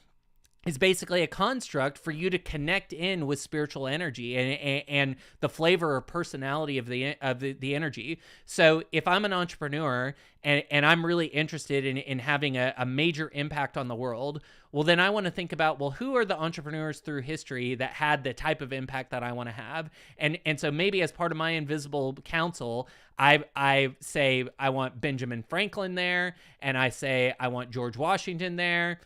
is basically a construct for you to connect in with spiritual energy and the flavor or personality of the energy. So if I'm an entrepreneur and I'm really interested in having a major impact on the world, well, then I want to think about, well, who are the entrepreneurs through history that had the type of impact that I want to have? And so maybe as part of my invisible council, I say I want Benjamin Franklin there, and I say I want George Washington there,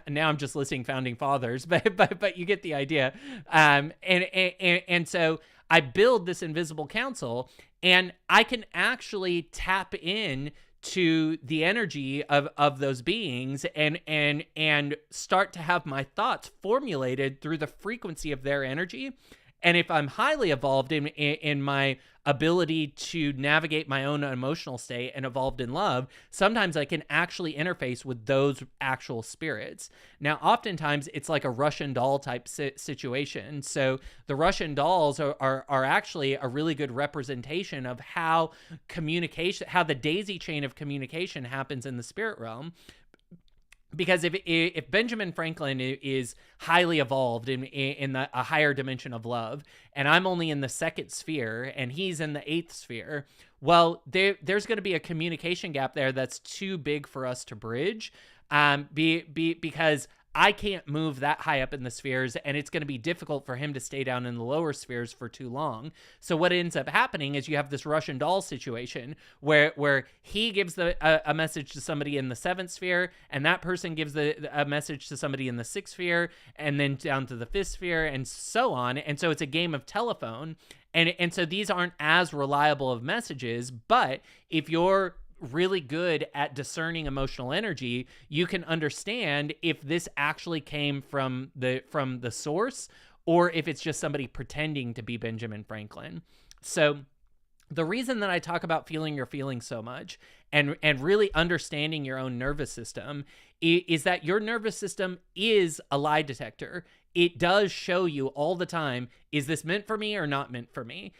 now I'm just listing founding fathers, but you get the idea. And so I build this invisible council, and I can actually tap in to the energy of those beings and start to have my thoughts formulated through the frequency of their energy. And if I'm highly evolved in my ability to navigate my own emotional state and evolved in love, sometimes I can actually interface with those actual spirits. Now, oftentimes it's like a Russian doll type situation. So the Russian dolls are actually a really good representation of how communication, how the daisy chain of communication happens in the spirit realm. Because if Benjamin Franklin is highly evolved in a higher dimension of love, and I'm only in the second sphere, and he's in the eighth sphere, well, there's going to be a communication gap there that's too big for us to bridge, because I can't move that high up in the spheres, and it's going to be difficult for him to stay down in the lower spheres for too long. So what ends up happening is you have this Russian doll situation where he gives a message to somebody in the seventh sphere, and that person gives a message to somebody in the sixth sphere, and then down to the fifth sphere, and so on. And so it's a game of telephone. And so these aren't as reliable of messages, but if you're really good at discerning emotional energy, you can understand if this actually came from the source, or if it's just somebody pretending to be Benjamin Franklin. So the reason that I talk about feeling your feelings so much and really understanding your own nervous system is that your nervous system is a lie detector. It does show you all the time, is this meant for me or not meant for me?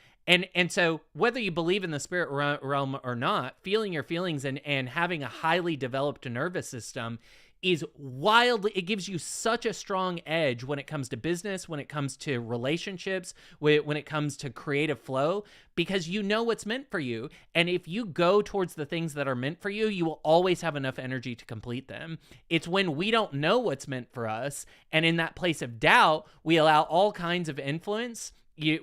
And so whether you believe in the spirit realm or not, feeling your feelings and having a highly developed nervous system is wildly, it gives you such a strong edge when it comes to business, when it comes to relationships, when it comes to creative flow, because you know what's meant for you. And if you go towards the things that are meant for you, you will always have enough energy to complete them. It's when we don't know what's meant for us, and in that place of doubt, we allow all kinds of influence.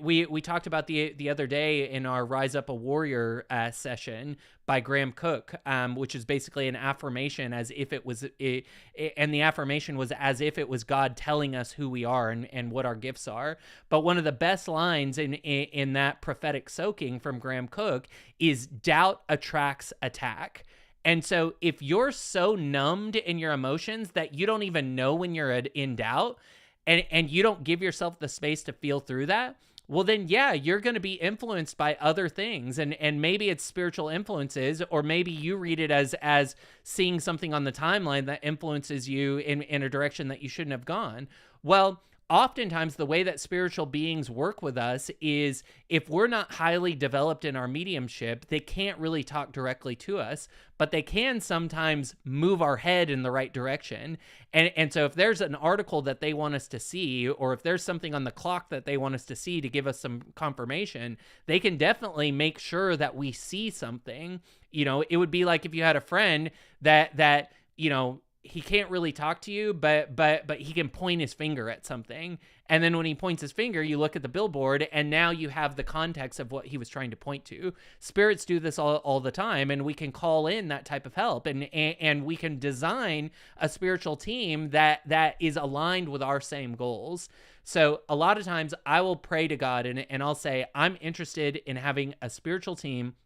We talked about the other day in our Rise Up a Warrior session by Graham Cook, which is basically an affirmation as if it was, and the affirmation was as if it was God telling us who we are and what our gifts are. But one of the best lines in that prophetic soaking from Graham Cook is doubt attracts attack. And so if you're so numbed in your emotions that you don't even know when you're in doubt, and you don't give yourself the space to feel through that, well then, yeah, you're going to be influenced by other things. And maybe it's spiritual influences, or maybe you read it as seeing something on the timeline that influences you in a direction that you shouldn't have gone. Well, oftentimes the way that spiritual beings work with us is if we're not highly developed in our mediumship, they can't really talk directly to us, but they can sometimes move our head in the right direction. And so if there's an article that they want us to see, or if there's something on the clock that they want us to see to give us some confirmation, they can definitely make sure that we see something. You know, it would be like if you had a friend that you know, he can't really talk to you, but he can point his finger at something. And then when he points his finger, you look at the billboard, and now you have the context of what he was trying to point to. Spirits do this all the time, and we can call in that type of help, and we can design a spiritual team that is aligned with our same goals. So a lot of times I will pray to God and I'll say, I'm interested in having a spiritual team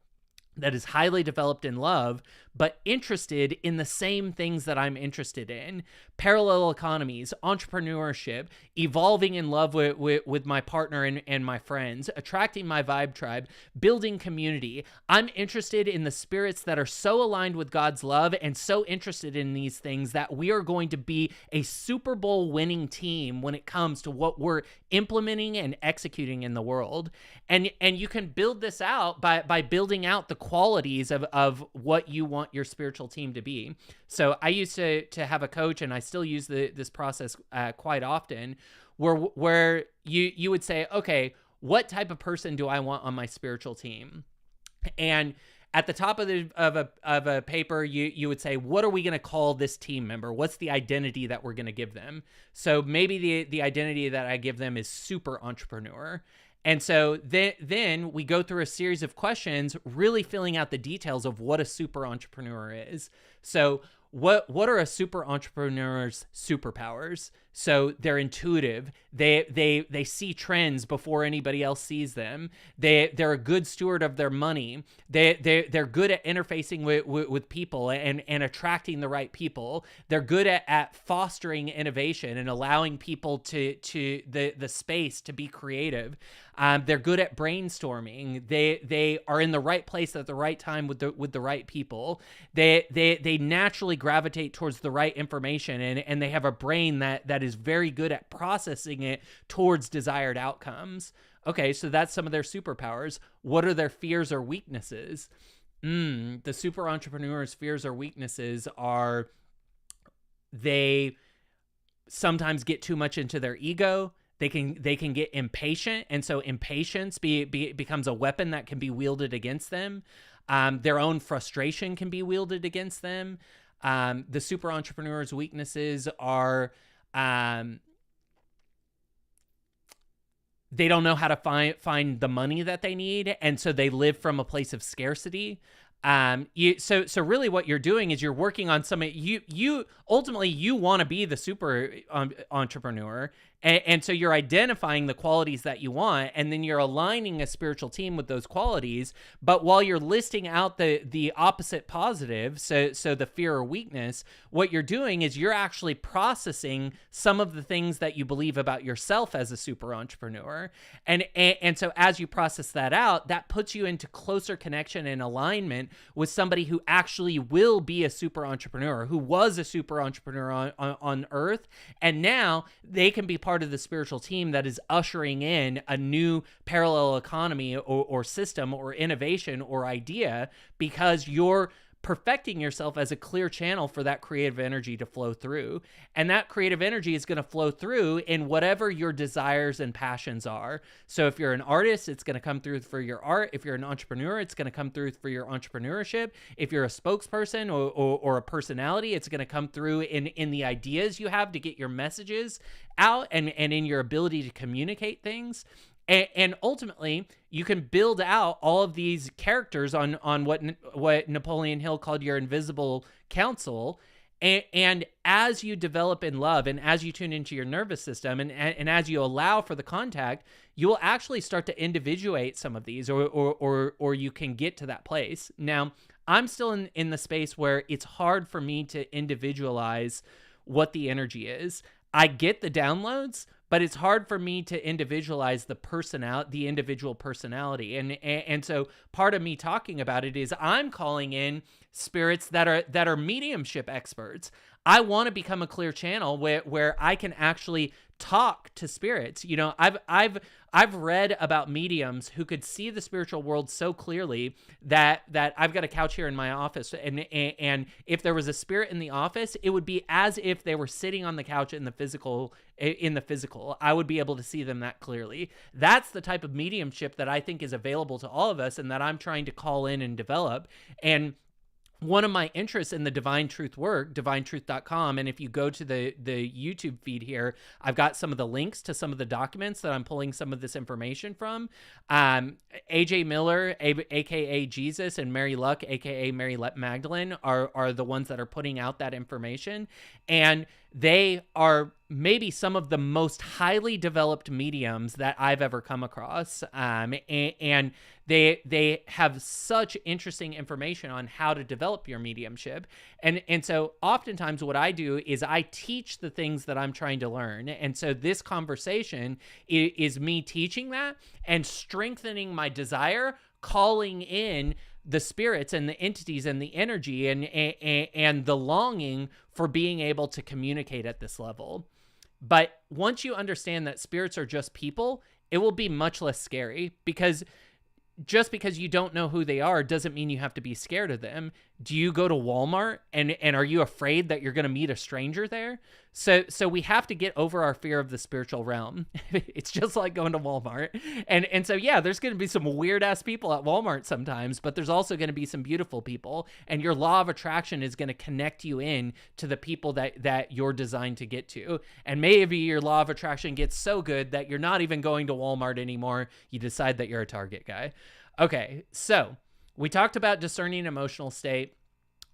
that is highly developed in love, but interested in the same things that I'm interested in: parallel economies, entrepreneurship, evolving in love with my partner and my friends, attracting my vibe tribe, building community. I'm interested in the spirits that are so aligned with God's love and so interested in these things that we are going to be a Super Bowl winning team when it comes to what we're implementing and executing in the world. And you can build this out by building out the qualities of what you want your spiritual team to be. So I used to have a coach, and I still use this process quite often, where you would say, okay, what type of person do I want on my spiritual team? And at the top of a paper, you would say, what are we going to call this team member? What's the identity that we're going to give them? So maybe the identity that I give them is super entrepreneur. And so then we go through a series of questions, really filling out the details of what a super entrepreneur is. So what are a super entrepreneur's superpowers? So they're intuitive. They see trends before anybody else sees them. They're a good steward of their money. They're good at interfacing with people and attracting the right people. They're good at fostering innovation and allowing people to the space to be creative. They're good at brainstorming. They are in the right place at the right time with the right people. They naturally gravitate towards the right information, and they have a brain that is very good at processing it towards desired outcomes. Okay, so that's some of their superpowers. What are their fears or weaknesses? The super entrepreneur's fears or weaknesses are they sometimes get too much into their ego. They can get impatient, and so impatience becomes a weapon that can be wielded against them. Their own frustration can be wielded against them. The super entrepreneur's weaknesses are they don't know how to find the money that they need, and so they live from a place of scarcity. So really what you're doing is you're working on you ultimately you want to be the super entrepreneur. And so you're identifying the qualities that you want, and then you're aligning a spiritual team with those qualities. But while you're listing out the opposite positive, so the fear or weakness, what you're doing is you're actually processing some of the things that you believe about yourself as a super entrepreneur. And so as you process that out, that puts you into closer connection and alignment with somebody who actually will be a super entrepreneur, who was a super entrepreneur on Earth, and now they can be part of the spiritual team that is ushering in a new parallel economy or system or innovation or idea, because you're perfecting yourself as a clear channel for that creative energy to flow through. And that creative energy is going to flow through in whatever your desires and passions are. So if you're an artist, it's going to come through for your art. If you're an entrepreneur, it's going to come through for your entrepreneurship. If you're a spokesperson or a personality, it's going to come through in the ideas you have to get your messages out and in your ability to communicate things. And ultimately, you can build out all of these characters on what Napoleon Hill called your invisible council. And as you develop in love, and as you tune into your nervous system, and as you allow for the contact, you will actually start to individuate some of these, or you can get to that place. Now, I'm still in the space where it's hard for me to individualize what the energy is. I get the downloads, but it's hard for me to individualize the individual personality. And so part of me talking about it is I'm calling in spirits that are mediumship experts. I want to become a clear channel where I can actually talk to spirits. You know, I've read about mediums who could see the spiritual world so clearly that I've got a couch here in my office, and if there was a spirit in the office, it would be as if they were sitting on the couch in the physical. I would be able to see them that clearly. That's the type of mediumship that I think is available to all of us, and that I'm trying to call in and develop. And one of my interests in the Divine Truth work, divinetruth.com, and if you go to the YouTube feed here, I've got some of the links to some of the documents that I'm pulling some of this information from. AJ Miller, aka Jesus, and Mary Luck, aka Mary Magdalene, are the ones that are putting out that information. And they are maybe some of the most highly developed mediums that I've ever come across. And they have such interesting information on how to develop your mediumship. And so oftentimes what I do is I teach the things that I'm trying to learn. And so this conversation is me teaching that and strengthening my desire, calling in the spirits and the entities and the energy and the longing for being able to communicate at this level. But once you understand that spirits are just people, it will be much less scary, because just because you don't know who they are doesn't mean you have to be scared of them. Do you go to Walmart and are you afraid that you're going to meet a stranger there? So we have to get over our fear of the spiritual realm. It's just like going to Walmart. And so, yeah, there's going to be some weird ass people at Walmart sometimes, but there's also going to be some beautiful people, and your law of attraction is going to connect you in to the people that you're designed to get to. And maybe your law of attraction gets so good that you're not even going to Walmart anymore. You decide that you're a Target guy. Okay, so we talked about discerning emotional state.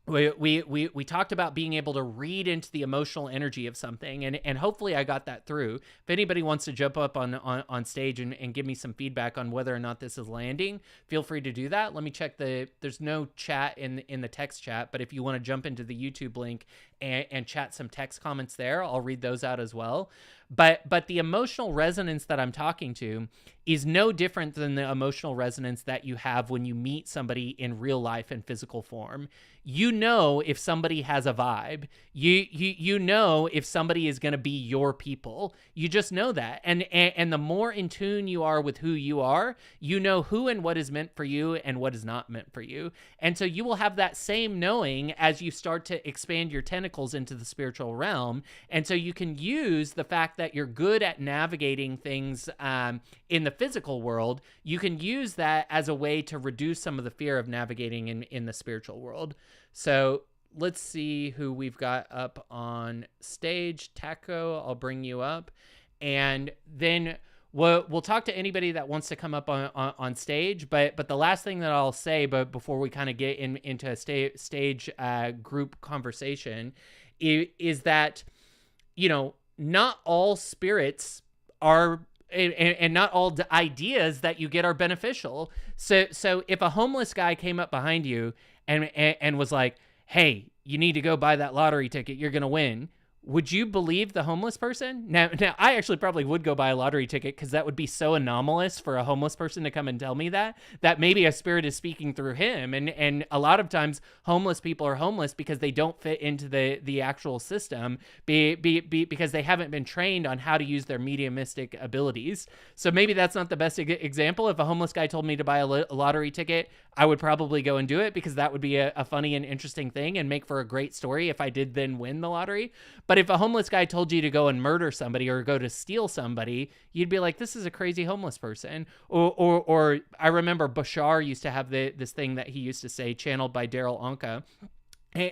we talked about being able to read into the emotional energy of something, and hopefully I got that through. If anybody wants to jump up on stage and give me some feedback on whether or not this is landing, feel free to do that. Let me check there's no chat in the text chat, but if you want to jump into the YouTube link and chat some text comments there, I'll read those out as well. But the emotional resonance that I'm talking to is no different than the emotional resonance that you have when you meet somebody in real life in physical form. You know if somebody has a vibe. You know if somebody is going to be your people. You just know that. And the more in tune you are with who you are, you know who and what is meant for you and what is not meant for you. And so you will have that same knowing as you start to expand your tentacles into the spiritual realm. And so you can use the fact that you're good at navigating things in the physical world. You can use that as a way to reduce some of the fear of navigating in the spiritual world. So let's see who we've got up on stage. Taco, I'll bring you up. And then we'll talk to anybody that wants to come up on stage. But the last thing that I'll say, but before we kind of get into a stage group conversation, is that, you know, not all spirits are, and not all ideas that you get are beneficial. So if a homeless guy came up behind you and was like, "Hey, you need to go buy that lottery ticket. You're going to win." Would you believe the homeless person? Now, I actually probably would go buy a lottery ticket, because that would be so anomalous for a homeless person to come and tell me that maybe a spirit is speaking through him. And a lot of times homeless people are homeless because they don't fit into the actual system, because they haven't been trained on how to use their mediumistic abilities. So maybe that's not the best example. If a homeless guy told me to buy a lottery ticket, I would probably go and do it, because that would be a funny and interesting thing and make for a great story if I did then win the lottery. But if a homeless guy told you to go and murder somebody or go to steal somebody, you'd be like, this is a crazy homeless person. Or I remember Bashar used to have this thing that he used to say, channeled by Daryl Anka.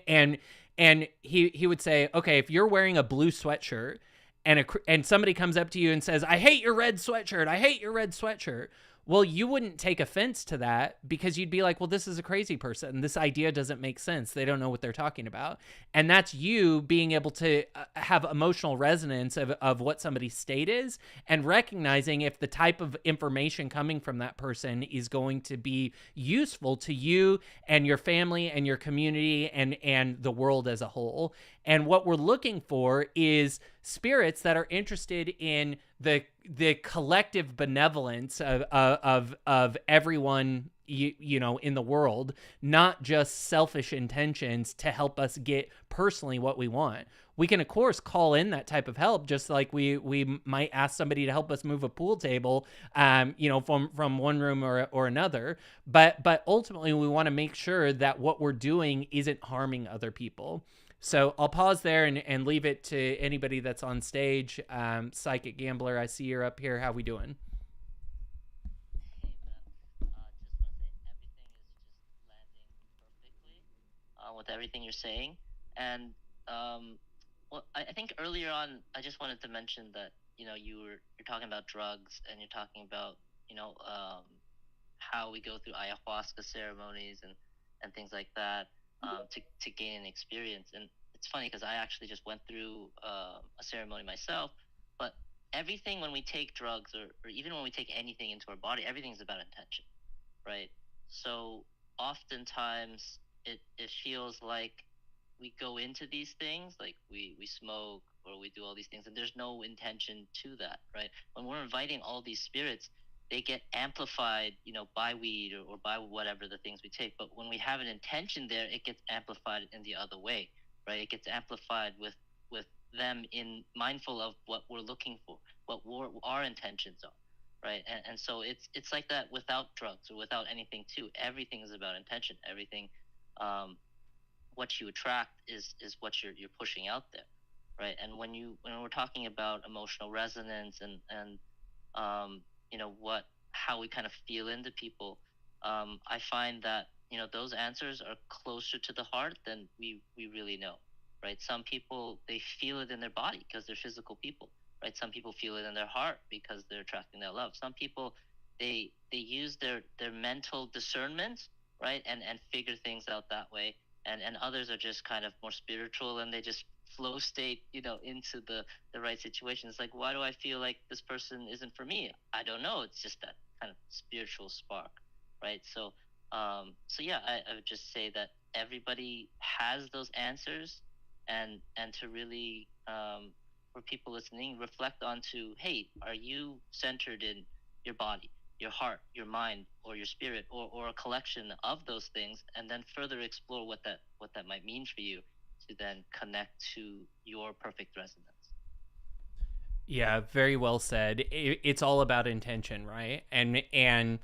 And he would say, okay, if you're wearing a blue sweatshirt and somebody comes up to you and says, "I hate your red sweatshirt. I hate your red sweatshirt." Well, you wouldn't take offense to that, because you'd be like, well, this is a crazy person. This idea doesn't make sense. They don't know what they're talking about. And that's you being able to have emotional resonance of what somebody's state is, and recognizing if the type of information coming from that person is going to be useful to you and your family and your community and the world as a whole. And what we're looking for is spirits that are interested in the collective benevolence of everyone, you know, in the world, not just selfish intentions to help us get personally what we want. We can, of course, call in that type of help, just like we might ask somebody to help us move a pool table, you know, from one room or another. But ultimately, we want to make sure that what we're doing isn't harming other people. So I'll pause there and leave it to anybody that's on stage. Psychic Gambler, I see you're up here. How we doing? Hey man, just want to say everything is just landing perfectly with everything you're saying. And well, I think earlier on, I just wanted to mention that you're talking about drugs, and you're talking about how we go through ayahuasca ceremonies and things like that to gain an experience. And it's funny because I actually just went through a ceremony myself, but everything when we take drugs, or even when we take anything into our body, everything's about intention, right? So oftentimes it feels like we go into these things, like we smoke or we do all these things, and there's no intention to that, right? When we're inviting all these spirits, they get amplified, by weed or by whatever the things we take. But when we have an intention there, it gets amplified in the other way, right? It gets amplified with them in mindful of what we're looking for, what our intentions are, right? And so it's like that without drugs or without anything too. Everything is about intention. Everything, what you attract is what you're pushing out there, right? And when we're talking about emotional resonance and what how we kind of feel into people, I find that those answers are closer to the heart than we really know, right? Some people, they feel it in their body because they're physical people, right? Some people feel it in their heart because they're attracting their love. Some people, they use their mental discernment, right, and figure things out that way. and others are just kind of more spiritual, and they just flow state, into the right situation. It's like, why do I feel like this person isn't for me? I don't know. It's just that kind of spiritual spark, right? So yeah, I would just say that everybody has those answers, and to really, for people listening, reflect onto, hey, are you centered in your body, your heart, your mind, or your spirit, or a collection of those things, and then further explore what that might mean for you, to then connect to your perfect resonance. Yeah, very well said. It's all about intention, right? And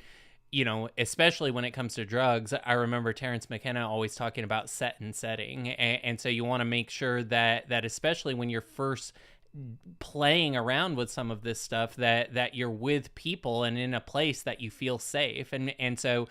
especially when it comes to drugs, I remember Terrence McKenna always talking about set and setting, and so you want to make sure that especially when you're first playing around with some of this stuff, that you're with people and in a place that you feel safe. And so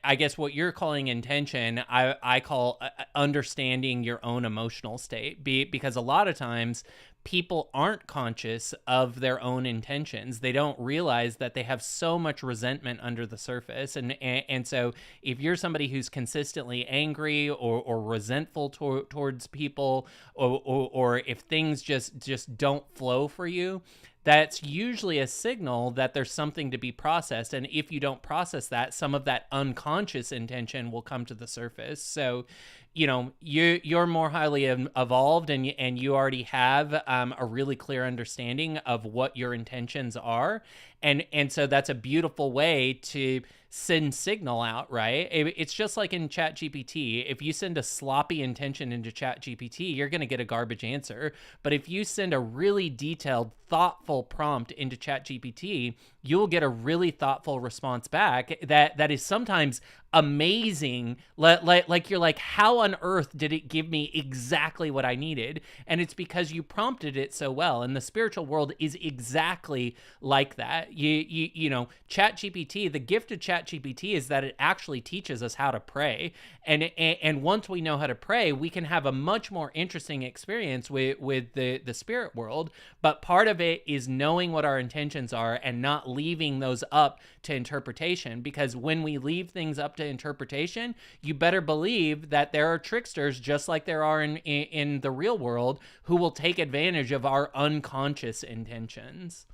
I guess what you're calling intention, I call understanding your own emotional state, because a lot of times people aren't conscious of their own intentions. They don't realize that they have so much resentment under the surface. And so if you're somebody who's consistently angry or resentful towards people, or if things just don't flow for you, that's usually a signal that there's something to be processed. And if you don't process that, some of that unconscious intention will come to the surface. So, you're more highly evolved, and you already have a really clear understanding of what your intentions are. And so that's a beautiful way to send signal out, right? It's just like in ChatGPT. If you send a sloppy intention into ChatGPT, you're going to get a garbage answer. But if you send a really detailed, thoughtful prompt into ChatGPT, you'll get a really thoughtful response back that is sometimes amazing. Like you're like, how on earth did it give me exactly what I needed? And it's because you prompted it so well. And the spiritual world is exactly like that. ChatGPT, the gift of ChatGPT is that it actually teaches us how to pray. And once we know how to pray, we can have a much more interesting experience with the spirit world. But part of it is knowing what our intentions are and not leaving those up to interpretation, because when we leave things up to interpretation, you better believe that there are tricksters, just like there are in the real world, who will take advantage of our unconscious intentions.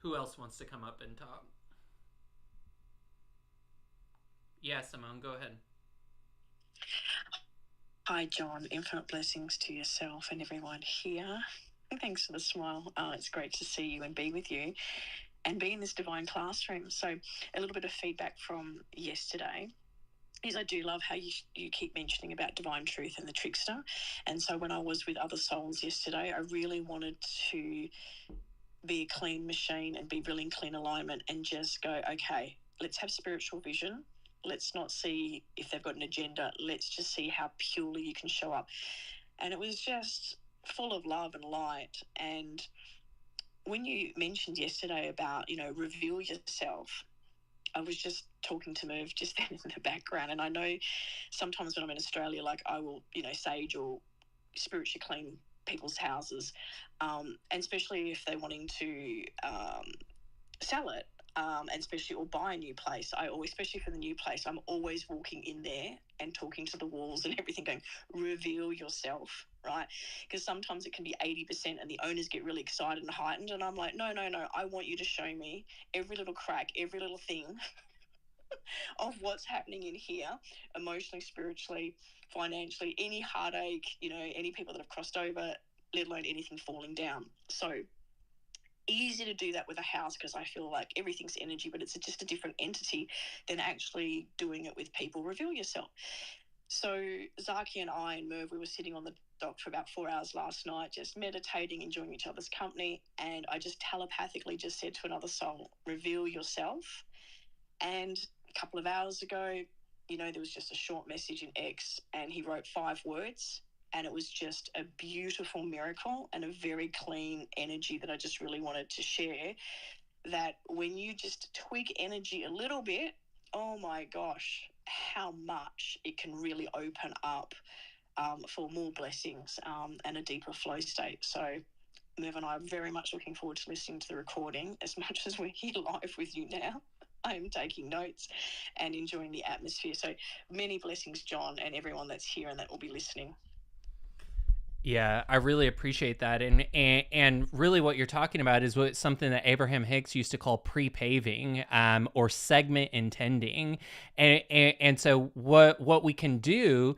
Who else wants to come up and talk? Yeah, Simone, go ahead. Hi, John. Infinite blessings to yourself and everyone here. Thanks for the smile. It's great to see you and be with you and be in this divine classroom. So, a little bit of feedback from yesterday is I do love how you keep mentioning about divine truth and the trickster. And so, when I was with other souls yesterday, I really wanted to be a clean machine and be really in clean alignment and just go, okay, let's have spiritual vision. Let's not see if they've got an agenda. Let's just see how purely you can show up. And it was just full of love and light. And when you mentioned yesterday about, reveal yourself, I was just talking to Merv just then in the background. And I know sometimes when I'm in Australia, like I will, sage or spiritually clean people's houses, and especially if they're wanting to sell it, and especially or buy a new place. I always, especially for the new place, I'm always walking in there and talking to the walls and everything, going, reveal yourself, right? Because sometimes it can be 80% and the owners get really excited and heightened, and I'm like, no, I want you to show me every little crack, every little thing of what's happening in here, emotionally, spiritually, financially, any heartache, any people that have crossed over, let alone anything falling down. So easy to do that with a house because I feel like everything's energy, but it's just a different entity than actually doing it with people. Reveal yourself. So Zaki and I and Merv, we were sitting on the dock for about 4 hours last night, just meditating, enjoying each other's company. And I just telepathically just said to another soul, reveal yourself. And a couple of hours ago, there was just a short message in X and he wrote 5 words. And it was just a beautiful miracle and a very clean energy that I just really wanted to share, that when you just tweak energy a little bit, oh my gosh, how much it can really open up for more blessings and a deeper flow state. So Merv and I are very much looking forward to listening to the recording as much as we're here live with you now. I'm taking notes and enjoying the atmosphere. So many blessings, John, and everyone that's here and that will be listening. Yeah, I really appreciate that, and really what you're talking about is something that Abraham Hicks used to call pre-paving, or segment intending, and so what we can do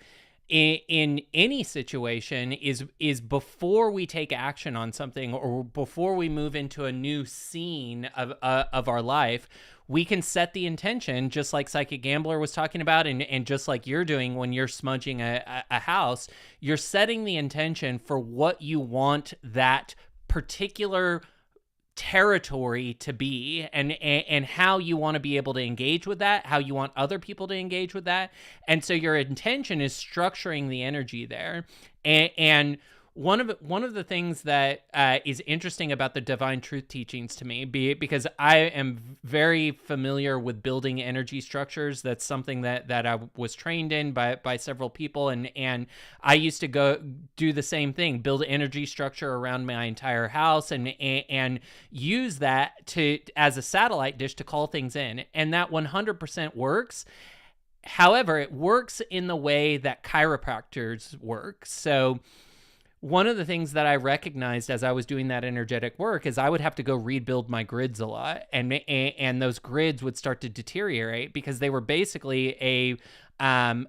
in any situation is before we take action on something or before we move into a new scene of our life, we can set the intention, just like Psychic Gambler was talking about, and just like you're doing when you're smudging a house. You're setting the intention for what you want that particular territory to be, and how you want to be able to engage with that, how you want other people to engage with that. And so your intention is structuring the energy there. And one of the things that is interesting about the divine truth teachings to me, because I am very familiar with building energy structures. That's something that I was trained in by several people, and I used to go do the same thing, build an energy structure around my entire house, and use that to as a satellite dish to call things in, and that 100% works. However, it works in the way that chiropractors work. So one of the things that I recognized as I was doing that energetic work is I would have to go rebuild my grids a lot, and those grids would start to deteriorate because they were basically a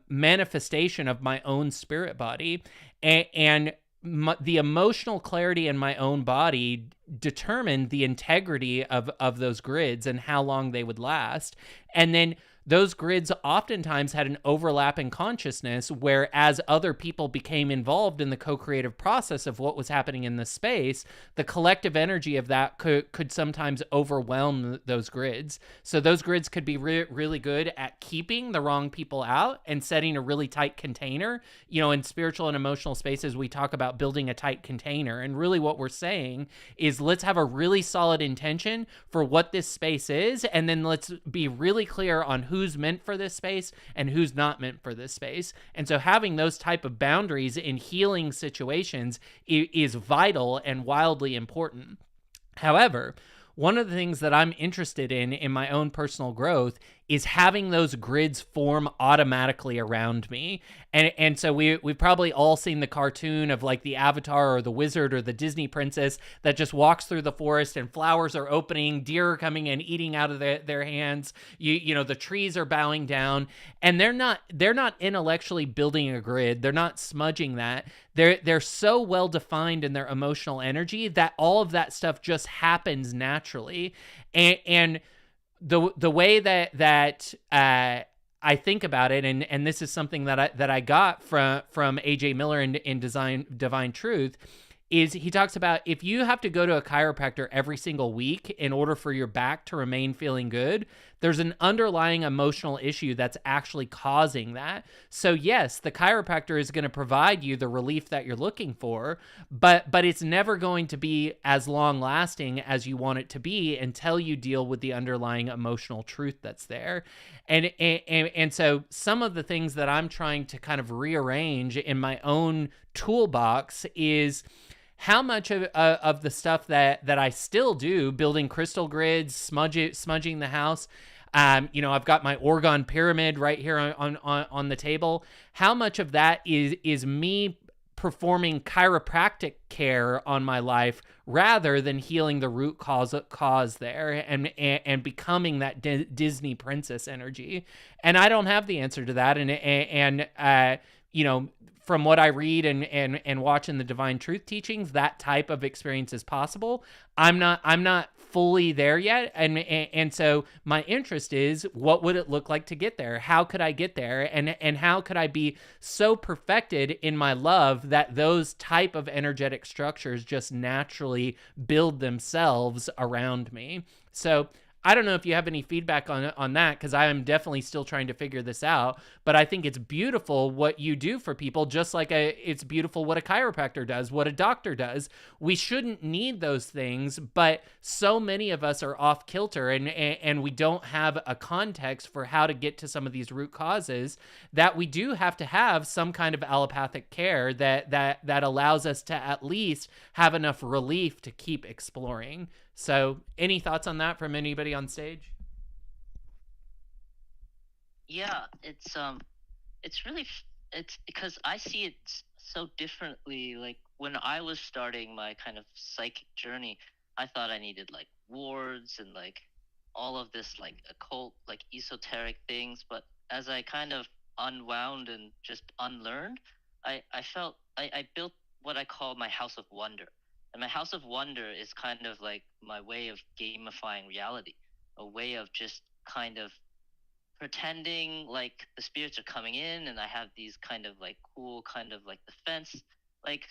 manifestation of my own spirit body, and the emotional clarity in my own body determined the integrity of those grids and how long they would last. And then those grids oftentimes had an overlapping consciousness, where as other people became involved in the co-creative process of what was happening in the space, the collective energy of that could sometimes overwhelm those grids. So those grids could be really good at keeping the wrong people out and setting a really tight container. You know, in spiritual and emotional spaces, we talk about building a tight container. And really what we're saying is, let's have a really solid intention for what this space is, and then let's be really clear on who's meant for this space and who's not meant for this space. And so having those type of boundaries in healing situations is vital and wildly important. However, one of the things that I'm interested in my own personal growth is having those grids form automatically around me. And so we've probably all seen the cartoon of like the Avatar or the wizard or the Disney princess that just walks through the forest and flowers are opening, deer are coming and eating out of their hands. You know, the trees are bowing down, and they're not intellectually building a grid. They're not smudging that. They're so well defined in their emotional energy that all of that stuff just happens naturally. And the way that I think about it, and this is something that I got from AJ Miller in Divine Truth, is he talks about, if you have to go to a chiropractor every single week in order for your back to remain feeling good, there's an underlying emotional issue that's actually causing that. So yes, the chiropractor is going to provide you the relief that you're looking for, but it's never going to be as long lasting as you want it to be until you deal with the underlying emotional truth that's there. And so some of the things that I'm trying to kind of rearrange in my own toolbox is how much of the stuff that I still do, building crystal grids, smudging the house. You know, I've got my Orgone pyramid right here on the table. How much of that is me performing chiropractic care on my life rather than healing the root cause there and becoming that Disney princess energy? And I don't have the answer to that. And you know, from what I read and watch in the Divine Truth teachings, that type of experience is possible. I'm not fully there yet, and so my interest is, what would it look like to get there? How could I get there? And how could I be so perfected in my love that those type of energetic structures just naturally build themselves around me? So I don't know if you have any feedback on that, because I am definitely still trying to figure this out. But I think it's beautiful what you do for people, just like it's beautiful what a chiropractor does, what a doctor does. We shouldn't need those things, but so many of us are off kilter, and we don't have a context for how to get to some of these root causes, that we do have to have some kind of allopathic care that allows us to at least have enough relief to keep exploring. So any thoughts on that from anybody on stage? Yeah, it's really it's because I see it so differently. Like when I was starting my kind of psychic journey, I thought I needed like wards and like all of this like occult, like esoteric things. But as I kind of unwound and just unlearned, I felt I built what I call my house of wonder. And my house of wonder is kind of like my way of gamifying reality, a way of just kind of pretending like the spirits are coming in, and I have these kind of like cool kind of like defense, like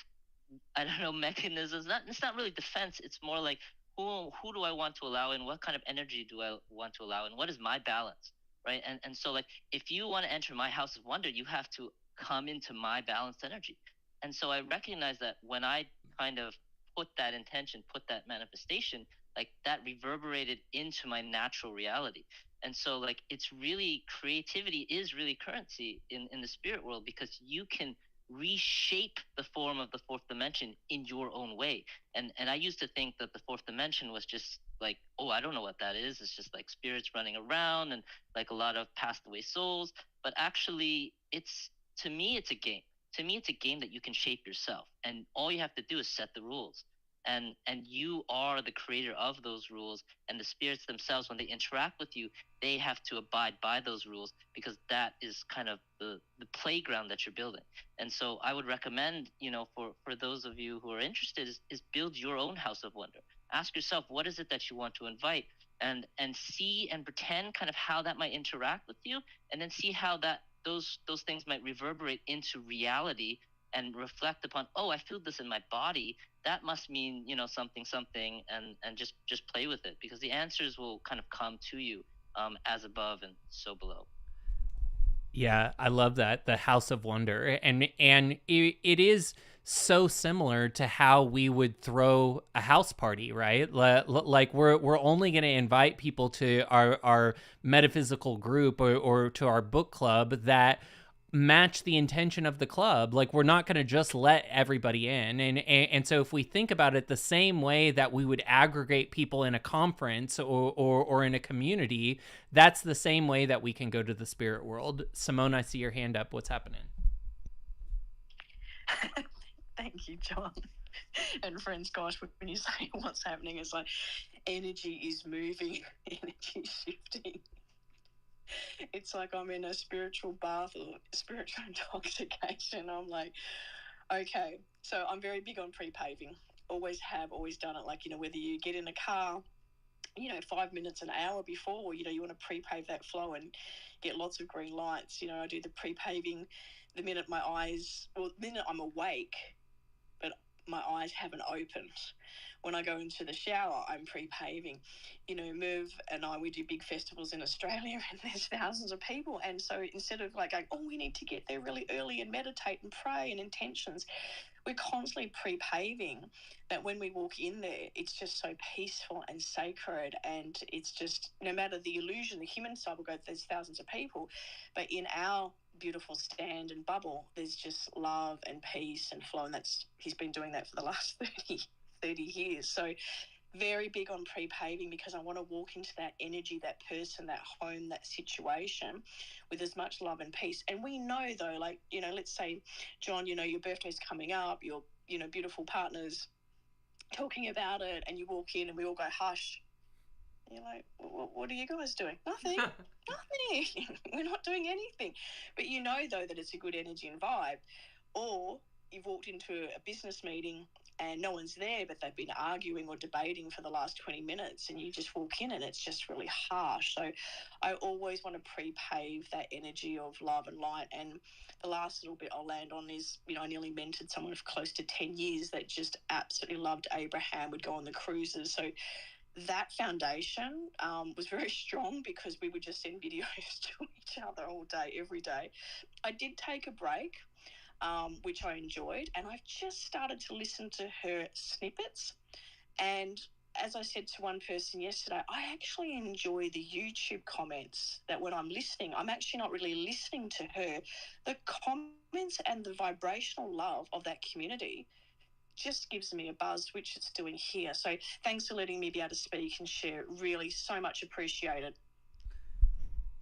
I don't know, mechanisms. Not It's not really defense. It's more like who do I want to allow in? What kind of energy do I want to allow in? What is my balance, right? And so like if you want to enter my house of wonder, you have to come into my balanced energy. And so I recognize that when I kind of put that intention, put that manifestation, like that reverberated into my natural reality. And so like it's really, creativity is really currency in the spirit world, because you can reshape the form of the fourth dimension in your own way. And I used to think that the fourth dimension was just like, oh, I don't know what that is. It's just like spirits running around and like a lot of passed away souls. But actually, it's to me, it's a game. To me, it's a game that you can shape yourself, and all you have to do is set the rules. And you are the creator of those rules, and the spirits themselves, when they interact with you, they have to abide by those rules, because that is kind of the playground that you're building. And so I would recommend, for those of you who are interested, is build your own house of wonder. Ask yourself, what is it that you want to invite, and see and pretend kind of how that might interact with you, and then see how that those things might reverberate into reality, and reflect upon, oh, I feel this in my body. That must mean, something something, and just play with it, because the answers will kind of come to you, as above and so below. Yeah, I love that, the House of Wonder, and it is so similar to how we would throw a house party, right? Like we're only going to invite people to our metaphysical group, or to our book club that match the intention of the club. Like we're not going to just let everybody in. And so if we think about it the same way that we would aggregate people in a conference, or in a community, that's the same way that we can go to the spirit world. Simone, I see your hand up. What's happening? Thank you, John. And friends, gosh, when you say what's happening, it's like energy is moving, energy is shifting. It's like I'm in a spiritual bath or spiritual intoxication. I'm like, okay. So I'm very big on pre-paving. Always have, always done it. Like, whether you get in a car, 5 minutes, an hour before, you want to pre-pave that flow and get lots of green lights. I do the pre-paving the minute the minute I'm awake, but my eyes haven't opened. When I go into the shower, I'm pre-paving. Merv and we do big festivals in Australia, and there's thousands of people. And so instead of like going, oh, we need to get there really early and meditate and pray and intentions, we're constantly pre-paving that when we walk in there, it's just so peaceful and sacred. And it's just, no matter the illusion, the human side will go, there's thousands of people, but in our beautiful stand and bubble, there's just love and peace and flow. And he's been doing that for the last 30 years. So very big on pre-paving, because I want to walk into that energy, that person, that home, that situation with as much love and peace. And we know though, like, let's say, John, your birthday's coming up, your, beautiful partner's talking about it, and you walk in and we all go, hush. You're like, what are you guys doing? Nothing. Nothing. We're not doing anything. But though, that it's a good energy and vibe. Or you've walked into a business meeting and no one's there, but they've been arguing or debating for the last 20 minutes, and you just walk in and it's just really harsh. So I always want to pre-pave that energy of love and light. And the last little bit I'll land on is, I nearly mentored someone for close to 10 years that just absolutely loved Abraham, would go on the cruises. So that foundation was very strong, because we would just send videos to each other all day, every day. I did take a break, which I enjoyed, and I've just started to listen to her snippets. And as I said to one person yesterday, I actually enjoy the YouTube comments, that when I'm listening, I'm actually not really listening to her. The comments and the vibrational love of that community just gives me a buzz, which it's doing here. So thanks for letting me be able to speak and share. Really so much appreciated.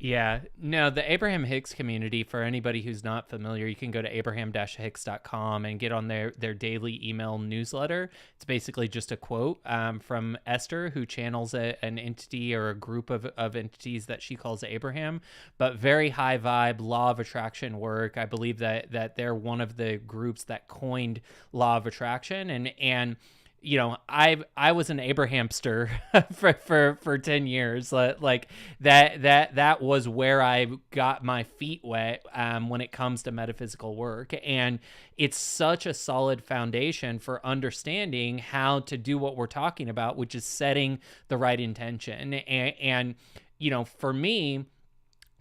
Yeah, no, the Abraham Hicks community, for anybody who's not familiar, you can go to abraham-hicks.com and get on their daily email newsletter. It's basically just a quote from Esther, who channels an entity or a group of entities that she calls Abraham, but very high vibe, law of attraction work. I believe that they're one of the groups that coined law of attraction, and you know, I was an Abrahamster for 10 years. Like that was where I got my feet wet when it comes to metaphysical work. And it's such a solid foundation for understanding how to do what we're talking about, which is setting the right intention. And you know, for me,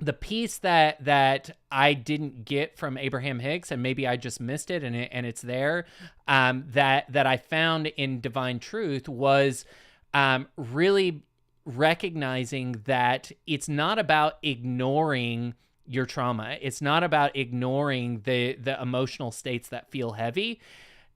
the piece that I didn't get from Abraham Hicks, and maybe I just missed it, and it's there, that I found in Divine Truth was really recognizing that it's not about ignoring your trauma. It's not about ignoring the emotional states that feel heavy.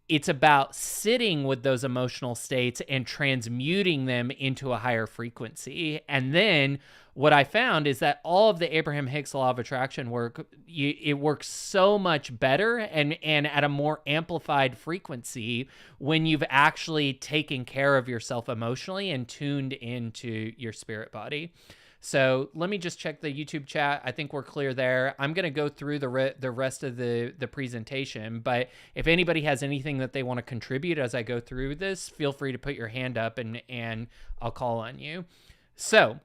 It's about sitting with those emotional states and transmuting them into a higher frequency. And then what I found is that all of the Abraham Hicks law of attraction work, it works so much better and at a more amplified frequency when you've actually taken care of yourself emotionally and tuned into your spirit body. So let me just check the YouTube chat. I think we're clear there. I'm going to go through the rest of the presentation, but if anybody has anything that they want to contribute as I go through this, feel free to put your hand up and I'll call on you. So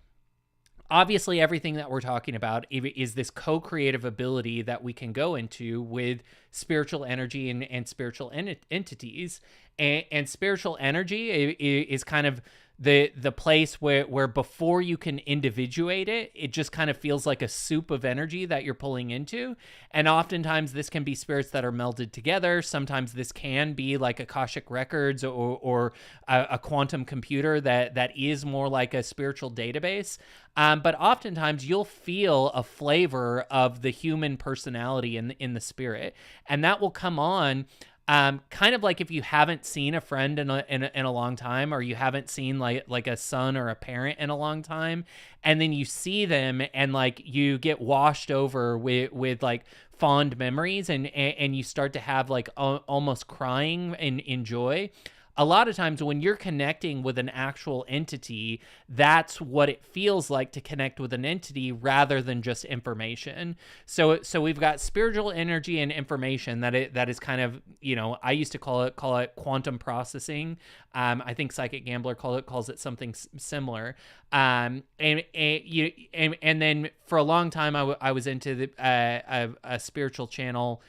obviously everything that we're talking about is this co-creative ability that we can go into with spiritual energy and spiritual entities. And spiritual energy is kind of the place where before you can individuate it, it just kind of feels like a soup of energy that you're pulling into. And oftentimes this can be spirits that are melded together. Sometimes this can be like Akashic records or a quantum computer that is more like a spiritual database. But oftentimes you'll feel a flavor of the human personality in the spirit. And that will come on kind of like if you haven't seen a friend in a long time, or you haven't seen like a son or a parent in a long time, and then you see them and like you get washed over with like fond memories and you start to have like almost crying in joy. A lot of times when you're connecting with an actual entity, that's what it feels like to connect with an entity rather than just information. So we've got spiritual energy and information that is kind of, you know, I used to call it quantum processing. I think Psychic Gambler calls it something similar. And then for a long time I was into a spiritual channel,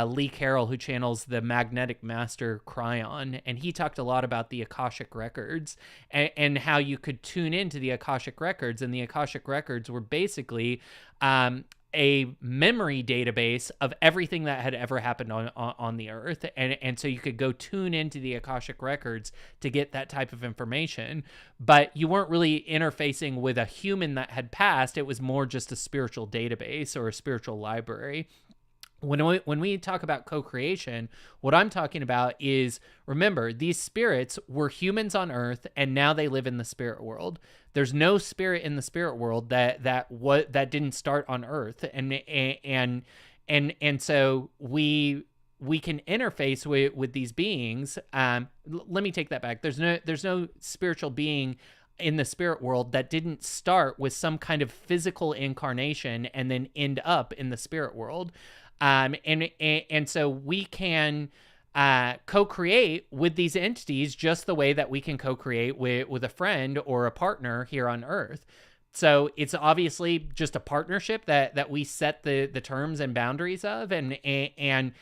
Lee Carroll, who channels the Magnetic Master Cryon, and he talked a lot about the Akashic records and how you could tune into the Akashic records, and the Akashic records were basically a memory database of everything that had ever happened on the earth, and so you could go tune into the Akashic records to get that type of information, but you weren't really interfacing with a human that had passed. It was more just a spiritual database or a spiritual library. When we talk about co-creation, what I'm talking about is, remember, these spirits were humans on Earth, and now they live in the spirit world. There's no spirit in the spirit world that didn't start on Earth, and so we can interface with these beings. Let me take that back. There's no spiritual being in the spirit world that didn't start with some kind of physical incarnation and then end up in the spirit world. And so we can co-create with these entities just the way that we can co-create with a friend or a partner here on Earth. So it's obviously just a partnership that we set the terms and boundaries of, and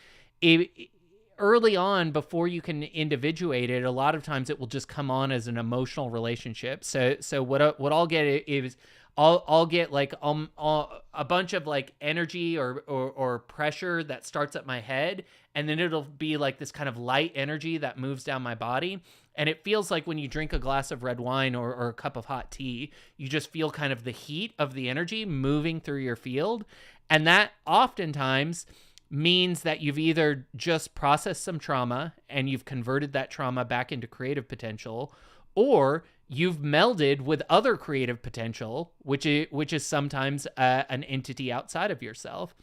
early on, before you can individuate it, a lot of times it will just come on as an emotional relationship. So what I'll get is I'll get like a bunch of like energy or pressure that starts at my head, and then it'll be like this kind of light energy that moves down my body. And it feels like when you drink a glass of red wine or a cup of hot tea, you just feel kind of the heat of the energy moving through your field. And that oftentimes means that you've either just processed some trauma and you've converted that trauma back into creative potential, or you've melded with other creative potential, which is sometimes an entity outside of yourself.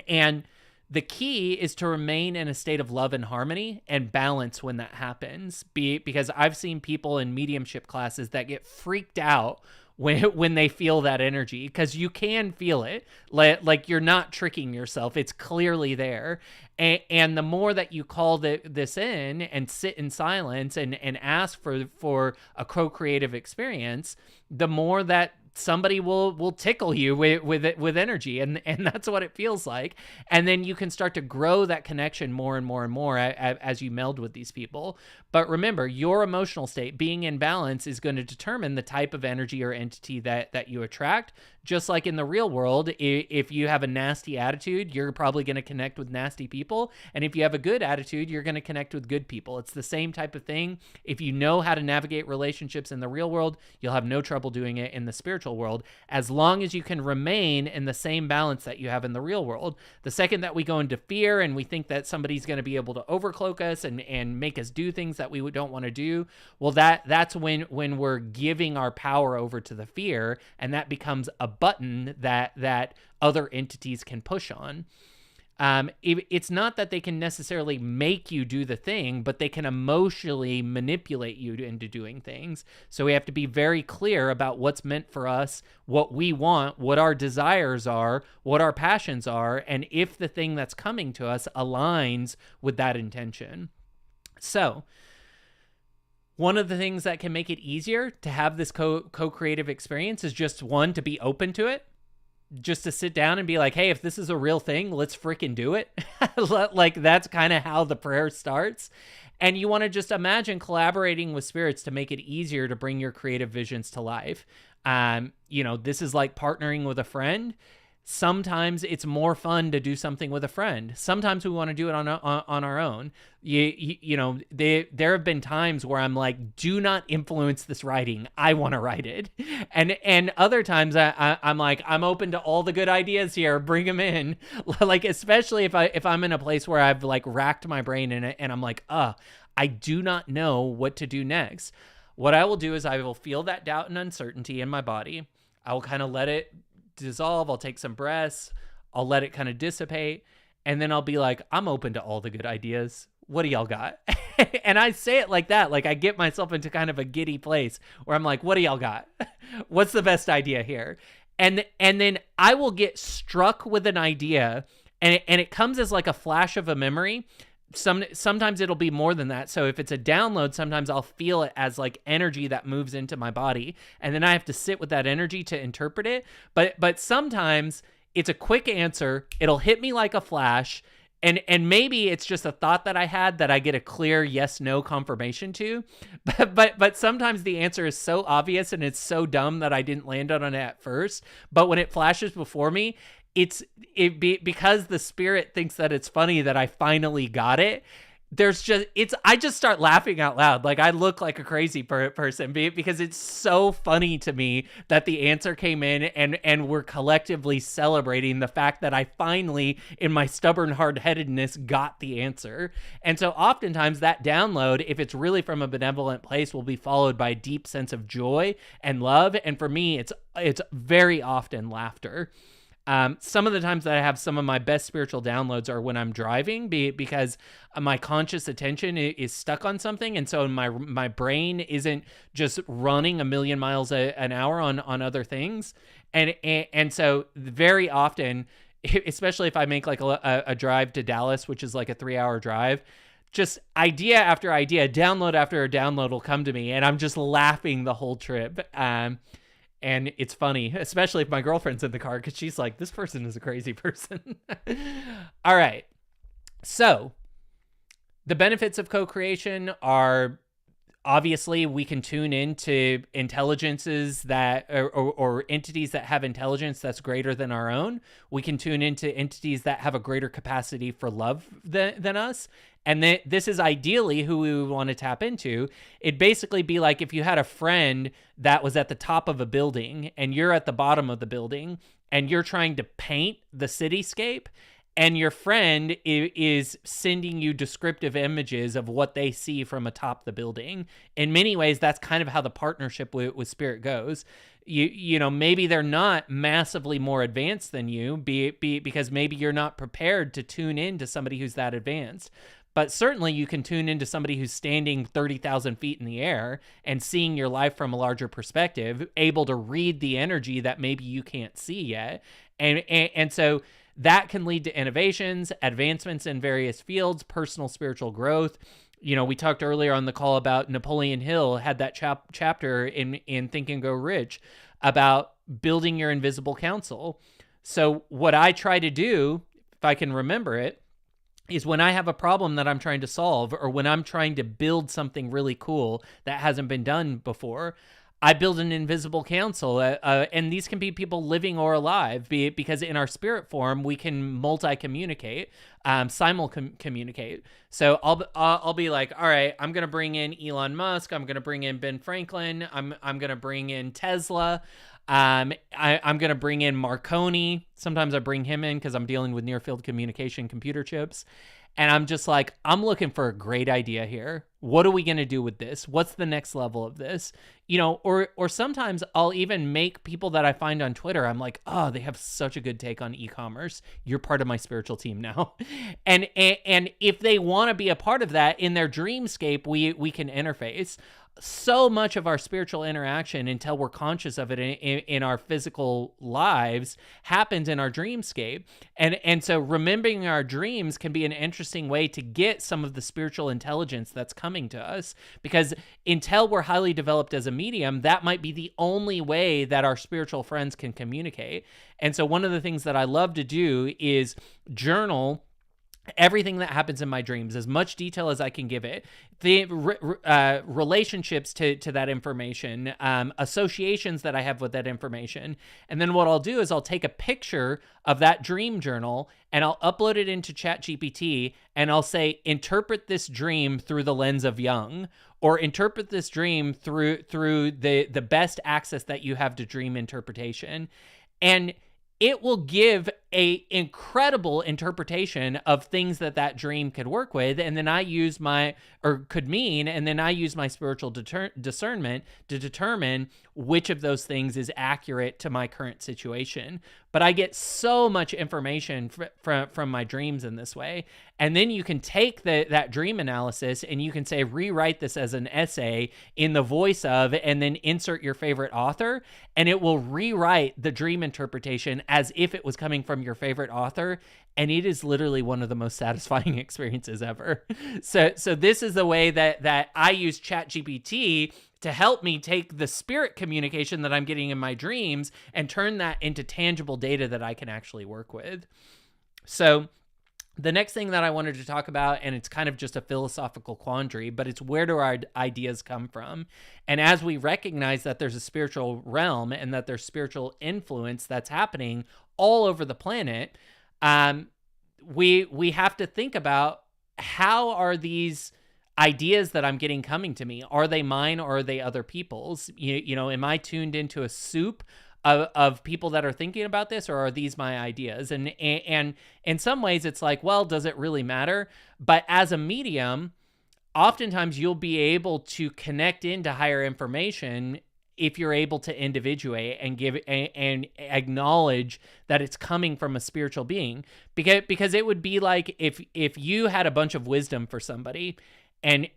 And the key is to remain in a state of love and harmony and balance when that happens. Because I've seen people in mediumship classes that get freaked out when they feel that energy, because you can feel it. Like you're not tricking yourself. It's clearly there. And the more that you call this in and sit in silence and ask for a co-creative experience, the more that somebody will tickle you with energy, and that's what it feels like. And then you can start to grow that connection more and more and more as you meld with these people. But remember, your emotional state being in balance is going to determine the type of energy or entity that you attract. Just like in the real world, if you have a nasty attitude, you're probably going to connect with nasty people. And if you have a good attitude, you're going to connect with good people. It's the same type of thing. If you know how to navigate relationships in the real world, you'll have no trouble doing it in the spiritual world, as long as you can remain in the same balance that you have in the real world. The second that we go into fear and we think that somebody's going to be able to overcloak us and make us do things that we don't want to do, well, that's when we're giving our power over to the fear, and that becomes a button that other entities can push on. It's not that they can necessarily make you do the thing, but they can emotionally manipulate you into doing things. So we have to be very clear about what's meant for us, what we want, what our desires are, what our passions are, and if the thing that's coming to us aligns with that intention. So one of the things that can make it easier to have this co-creative experience is just, one, to be open to it. Just to sit down and be like, hey, if this is a real thing, let's freaking do it. Like, that's kind of how the prayer starts. And you want to just imagine collaborating with spirits to make it easier to bring your creative visions to life. This is like partnering with a friend. Sometimes it's more fun to do something with a friend. Sometimes we want to do it on our own. There have been times where I'm like, do not influence this writing. I want to write it. And other times I'm like, I'm open to all the good ideas here. Bring them in. Like, especially if I'm in a place where I've like racked my brain in it and I'm like, I do not know what to do next. What I will do is I will feel that doubt and uncertainty in my body. I will kind of let it dissolve. I'll take some breaths. I'll let it kind of dissipate. And then I'll be like, I'm open to all the good ideas. What do y'all got? And I say it like that. Like, I get myself into kind of a giddy place where I'm like, what do y'all got? What's the best idea here? And then I will get struck with an idea, and it comes as like a flash of a memory. Sometimes it'll be more than that. So if it's a download, sometimes I'll feel it as like energy that moves into my body, and then I have to sit with that energy to interpret it. But sometimes it's a quick answer. It'll hit me like a flash, and maybe it's just a thought that I had that I get a clear yes/no confirmation to. But sometimes the answer is so obvious and it's so dumb that I didn't land on it at first. But when it flashes before me, because the spirit thinks that it's funny that I finally got it. I just start laughing out loud. Like, I look like a crazy person because it's so funny to me that the answer came in, and we're collectively celebrating the fact that I finally, in my stubborn hard-headedness, got the answer. And so oftentimes that download, if it's really from a benevolent place, will be followed by a deep sense of joy and love. And for me, it's very often laughter. Some of the times that I have some of my best spiritual downloads are when I'm driving, because my conscious attention is stuck on something. And so my brain isn't just running a million miles an hour on other things. And so very often, especially if I make like a drive to Dallas, which is like a 3-hour drive, just idea after idea, download after a download will come to me, and I'm just laughing the whole trip. And it's funny, especially if my girlfriend's in the car, because she's like, this person is a crazy person. All right. So the benefits of co-creation are, obviously, we can tune into intelligences that, or entities that have intelligence that's greater than our own. We can tune into entities that have a greater capacity for love than us. And this is ideally who we would want to tap into. It'd basically be like if you had a friend that was at the top of a building and you're at the bottom of the building and you're trying to paint the cityscape, and your friend is sending you descriptive images of what they see from atop the building. In many ways, that's kind of how the partnership with spirit goes. You know, maybe they're not massively more advanced than you, because maybe you're not prepared to tune in to somebody who's that advanced. But certainly you can tune into somebody who's standing 30,000 feet in the air and seeing your life from a larger perspective, able to read the energy that maybe you can't see yet. And so that can lead to innovations, advancements in various fields, personal spiritual growth. You know, we talked earlier on the call about Napoleon Hill had that chapter in Think and Go Rich about building your invisible council. So what I try to do, if I can remember it, is when I have a problem that I'm trying to solve, or when I'm trying to build something really cool that hasn't been done before, I build an invisible council, and these can be people living or alive, because in our spirit form, we can multi-communicate, simul-communicate. So I'll be like, all right, I'm going to bring in Elon Musk. I'm going to bring in Ben Franklin. I'm going to bring in Tesla. I'm going to bring in Marconi. Sometimes I bring him in because I'm dealing with near-field communication computer chips. And I'm just like, I'm looking for a great idea here. What are we going to do with this? What's the next level of this? You know, or sometimes I'll even make people that I find on Twitter, I'm like, oh, they have such a good take on e-commerce. You're part of my spiritual team now. And if they want to be a part of that in their dreamscape, we can interface. So much of our spiritual interaction, until we're conscious of it in our physical lives, happens in our dreamscape. And so remembering our dreams can be an interesting way to get some of the spiritual intelligence that's coming to us, because until we're highly developed as a medium, that might be the only way that our spiritual friends can communicate. And so one of the things that I love to do is journal everything that happens in my dreams, as much detail as I can give it, the relationships to that information, associations that I have with that information. And then what I'll do is I'll take a picture of that dream journal and I'll upload it into ChatGPT, and I'll say, interpret this dream through the lens of Jung, or interpret this dream through the best access that you have to dream interpretation. And it will give a incredible interpretation of things that dream could work with. And then I use could mean, and then I use my spiritual discernment to determine which of those things is accurate to my current situation. But I get so much information from my dreams in this way. And then you can take that dream analysis and you can say, rewrite this as an essay in the voice of, and then insert your favorite author, and it will rewrite the dream interpretation as if it was coming from your favorite author. And it is literally one of the most satisfying experiences ever. So this is the way that I use ChatGPT to help me take the spirit communication that I'm getting in my dreams and turn that into tangible data that I can actually work with. So the next thing that I wanted to talk about, and it's kind of just a philosophical quandary, but it's, where do our ideas come from? And as we recognize that there's a spiritual realm and that there's spiritual influence that's happening all over the planet, we have to think about, how are these ideas that I'm getting coming to me? Are they mine, or are they other people's? You know, am I tuned into a soup of people that are thinking about this, or are these my ideas? And in some ways it's like, well, does it really matter? But as a medium, oftentimes you'll be able to connect into higher information if you're able to individuate and give and acknowledge that it's coming from a spiritual being. Because it would be like if you had a bunch of wisdom for somebody, and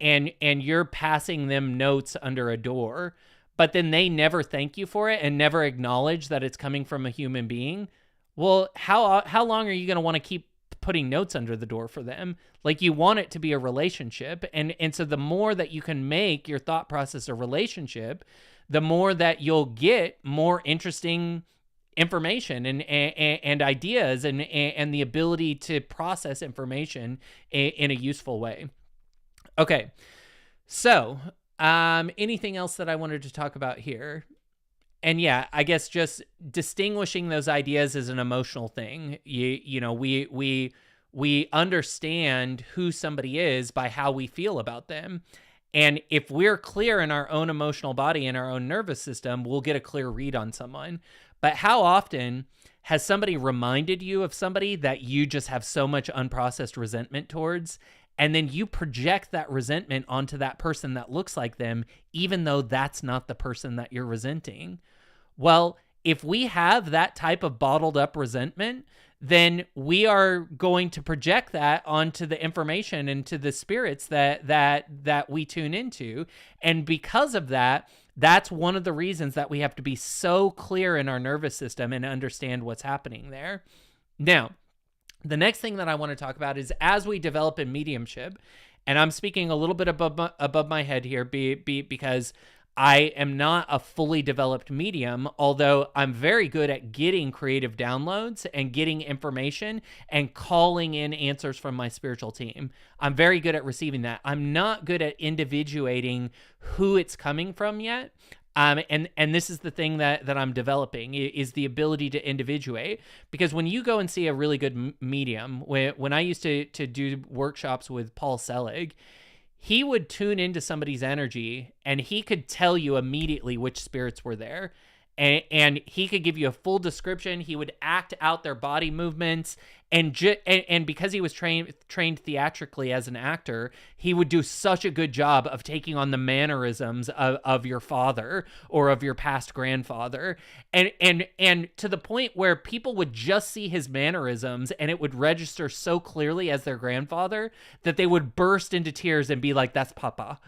you're passing them notes under a door, but then they never thank you for it and never acknowledge that it's coming from a human being. Well, how long are you going to want to keep putting notes under the door for them? Like, you want it to be a relationship. And so the more that you can make your thought process a relationship, the more that you'll get more interesting information and ideas and the ability to process information in a useful way. Okay. So, anything else that I wanted to talk about here? And yeah, I guess just distinguishing those ideas is an emotional thing. You know, we understand who somebody is by how we feel about them. And if we're clear in our own emotional body and our own nervous system, we'll get a clear read on someone. But how often has somebody reminded you of somebody that you just have so much unprocessed resentment towards, and then you project that resentment onto that person that looks like them, even though that's not the person that you're resenting? Well, if we have that type of bottled up resentment, then we are going to project that onto the information and to the spirits that we tune into. And because of that, that's one of the reasons that we have to be so clear in our nervous system and understand what's happening there. Now, the next thing that I want to talk about is as we develop in mediumship, and I'm speaking a little bit above my head here because I am not a fully developed medium, although I'm very good at getting creative downloads and getting information and calling in answers from my spiritual team. I'm very good at receiving that. I'm not good at individuating who it's coming from yet. And this is the thing that I'm developing is the ability to individuate, because when you go and see a really good medium, when I used to do workshops with Paul Selig, he would tune into somebody's energy and he could tell you immediately which spirits were there. And he could give you a full description. He would act out their body movements. And because he was trained theatrically as an actor, he would do such a good job of taking on the mannerisms of your father or of your past grandfather. And to the point where people would just see his mannerisms and it would register so clearly as their grandfather that they would burst into tears and be like, "That's Papa."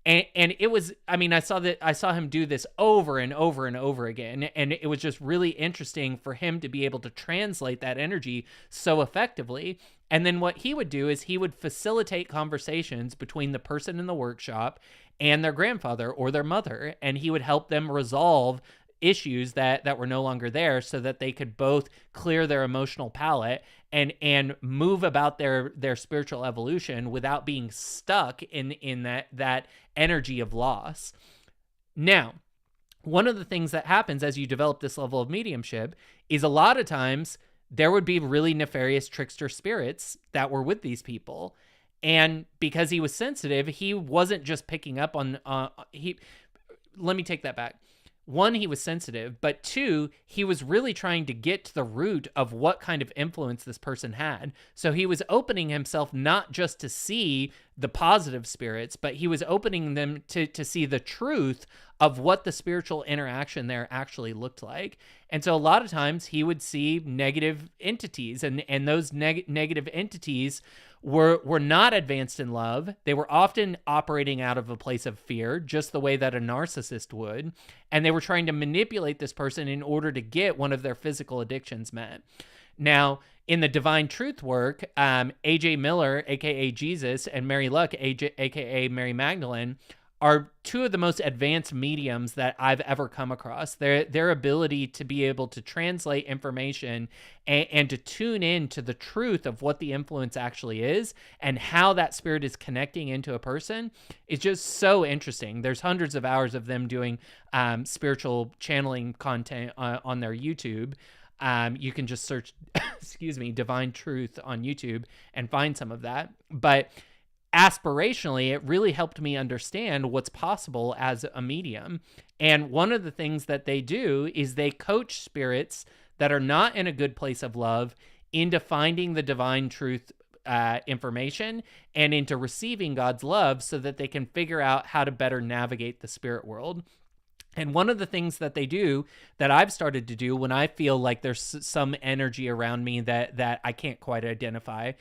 And it was, I mean, I saw him do this over and over and over again. And it was just really interesting for him to be able to translate that energy so effectively. And then what he would do is he would facilitate conversations between the person in the workshop and their grandfather or their mother. And he would help them resolve issues that were no longer there so that they could both clear their emotional palette and move about their spiritual evolution without being stuck in that energy of loss. Now, one of the things that happens as you develop this level of mediumship is a lot of times there would be really nefarious trickster spirits that were with these people. And because he was sensitive, he wasn't just picking up on let me take that back. One, he was sensitive, but two, he was really trying to get to the root of what kind of influence this person had. So he was opening himself not just to see the positive spirits, but he was opening them to see the truth of what the spiritual interaction there actually looked like. And so a lot of times he would see negative entities, and those negative entities were not advanced in love. They were often operating out of a place of fear, just the way that a narcissist would. And they were trying to manipulate this person in order to get one of their physical addictions met. Now, in the Divine Truth work, A.J. Miller, a.k.a. Jesus, and Mary Luck, a.k.a. Mary Magdalene, are two of the most advanced mediums that I've ever come across. Their ability to be able to translate information and to tune in to the truth of what the influence actually is and how that spirit is connecting into a person is just so interesting. There's hundreds of hours of them doing spiritual channeling content on their YouTube. You can just search, Divine Truth on YouTube and find some of that. But aspirationally, it really helped me understand what's possible as a medium. And one of the things that they do is they coach spirits that are not in a good place of love into finding the divine truth information and into receiving God's love so that they can figure out how to better navigate the spirit world. And one of the things that they do that I've started to do when I feel like there's some energy around me that I can't quite identify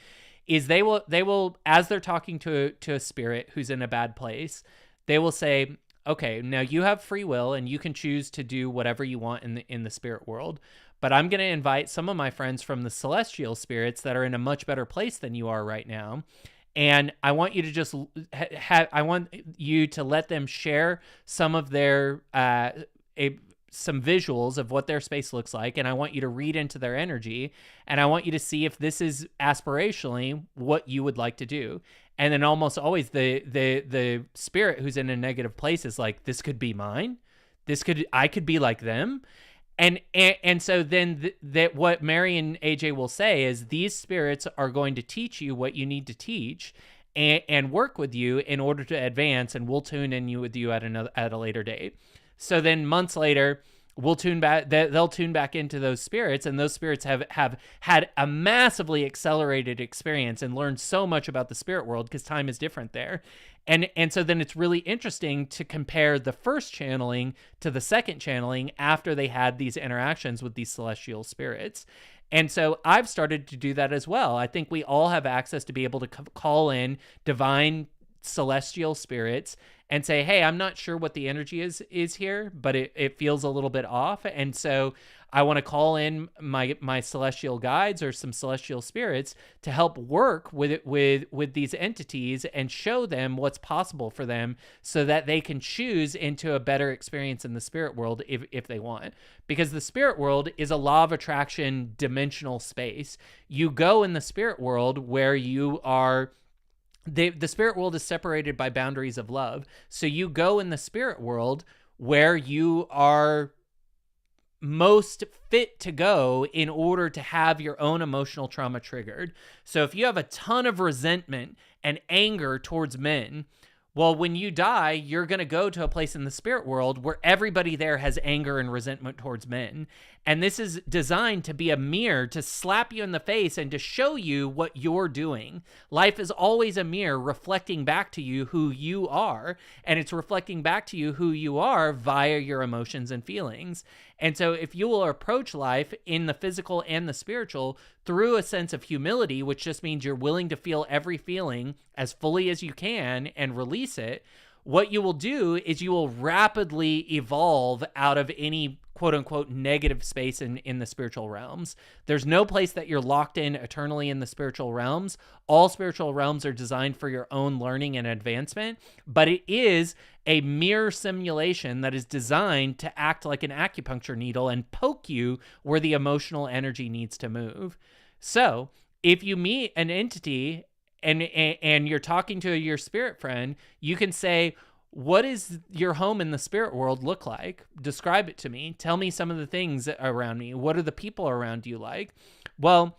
is they will, as they're talking to a spirit who's in a bad place, they will say, okay, now you have free will and you can choose to do whatever you want in the spirit world. But I'm going to invite some of my friends from the celestial spirits that are in a much better place than you are right now. And I want you to just I want you to let them share some of their some visuals of what their space looks like, and I want you to read into their energy, and I want you to see if this is aspirationally what you would like to do. And then almost always the spirit who's in a negative place is like, this could be mine. I could be like them. And so then that what Mary and AJ will say is these spirits are going to teach you what you need to teach. and work with you in order to advance, and we'll tune in with you at a later date. So then months later, we'll tune back. They'll tune back into those spirits, and those spirits have had a massively accelerated experience and learned so much about the spirit world because time is different there. And so then it's really interesting to compare the first channeling to the second channeling after they had these interactions with these celestial spirits. And so I've started to do that as well. I think we all have access to be able to call in divine celestial spirits and say, hey, I'm not sure what the energy is here, but it feels a little bit off. And so I want to call in my celestial guides or some celestial spirits to help work with these entities and show them what's possible for them so that they can choose into a better experience in the spirit world if they want. Because the spirit world is a law of attraction dimensional space. You go in the spirit world where you are. The spirit world is separated by boundaries of love. So you go in the spirit world where you are most fit to go in order to have your own emotional trauma triggered. So if you have a ton of resentment and anger towards men, well, when you die, you're going to go to a place in the spirit world where everybody there has anger and resentment towards men. And this is designed to be a mirror to slap you in the face and to show you what you're doing. Life is always a mirror reflecting back to you who you are. And it's reflecting back to you who you are via your emotions and feelings. And so if you will approach life in the physical and the spiritual through a sense of humility, which just means you're willing to feel every feeling as fully as you can and release it, what you will do is you will rapidly evolve out of any quote unquote negative space in the spiritual realms. There's no place that you're locked in eternally in the spiritual realms. All spiritual realms are designed for your own learning and advancement, but it is a mirror simulation that is designed to act like an acupuncture needle and poke you where the emotional energy needs to move. So if you meet an entity and you're talking to your spirit friend, you can say, what does your home in the spirit world look like? Describe it to me. Tell me some of the things around me. What are the people around you like? Well,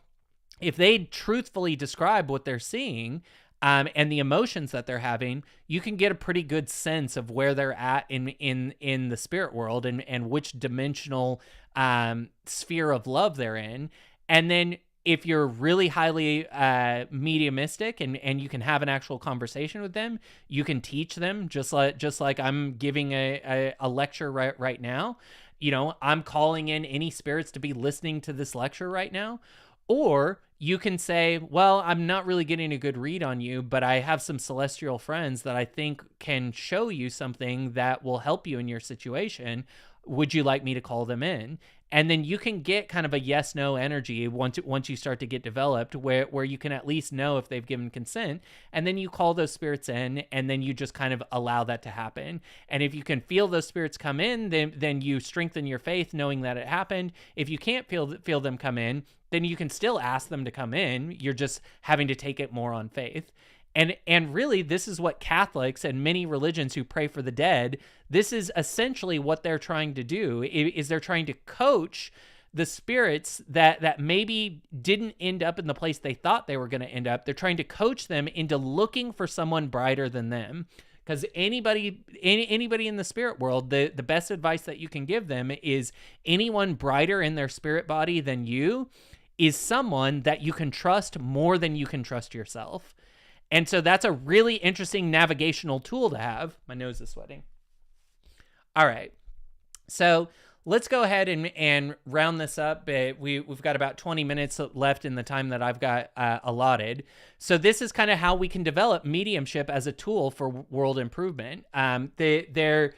if they truthfully describe what they're seeing and the emotions that they're having, you can get a pretty good sense of where they're at in the spirit world and which dimensional sphere of love they're in. And then if you're really highly mediumistic and you can have an actual conversation with them, you can teach them just like I'm giving a lecture right now. You know, I'm calling in any spirits to be listening to this lecture right now. Or you can say, well, I'm not really getting a good read on you, but I have some celestial friends that I think can show you something that will help you in your situation. Would you like me to call them in? And then you can get kind of a yes-no energy once you start to get developed where you can at least know if they've given consent. And then you call those spirits in, and then you just kind of allow that to happen. And if you can feel those spirits come in, then you strengthen your faith knowing that it happened. If you can't feel them come in, then you can still ask them to come in. You're just having to take it more on faith. And really, this is what Catholics and many religions who pray for the dead, this is essentially what they're trying to do, is they're trying to coach the spirits that maybe didn't end up in the place they thought they were going to end up. They're trying to coach them into looking for someone brighter than them. Because anybody in the spirit world, the best advice that you can give them is anyone brighter in their spirit body than you is someone that you can trust more than you can trust yourself. And so that's a really interesting navigational tool to have. My nose is sweating. All right. So let's go ahead and round this up. We've got about 20 minutes left in the time that I've got allotted. So this is kind of how we can develop mediumship as a tool for world improvement. There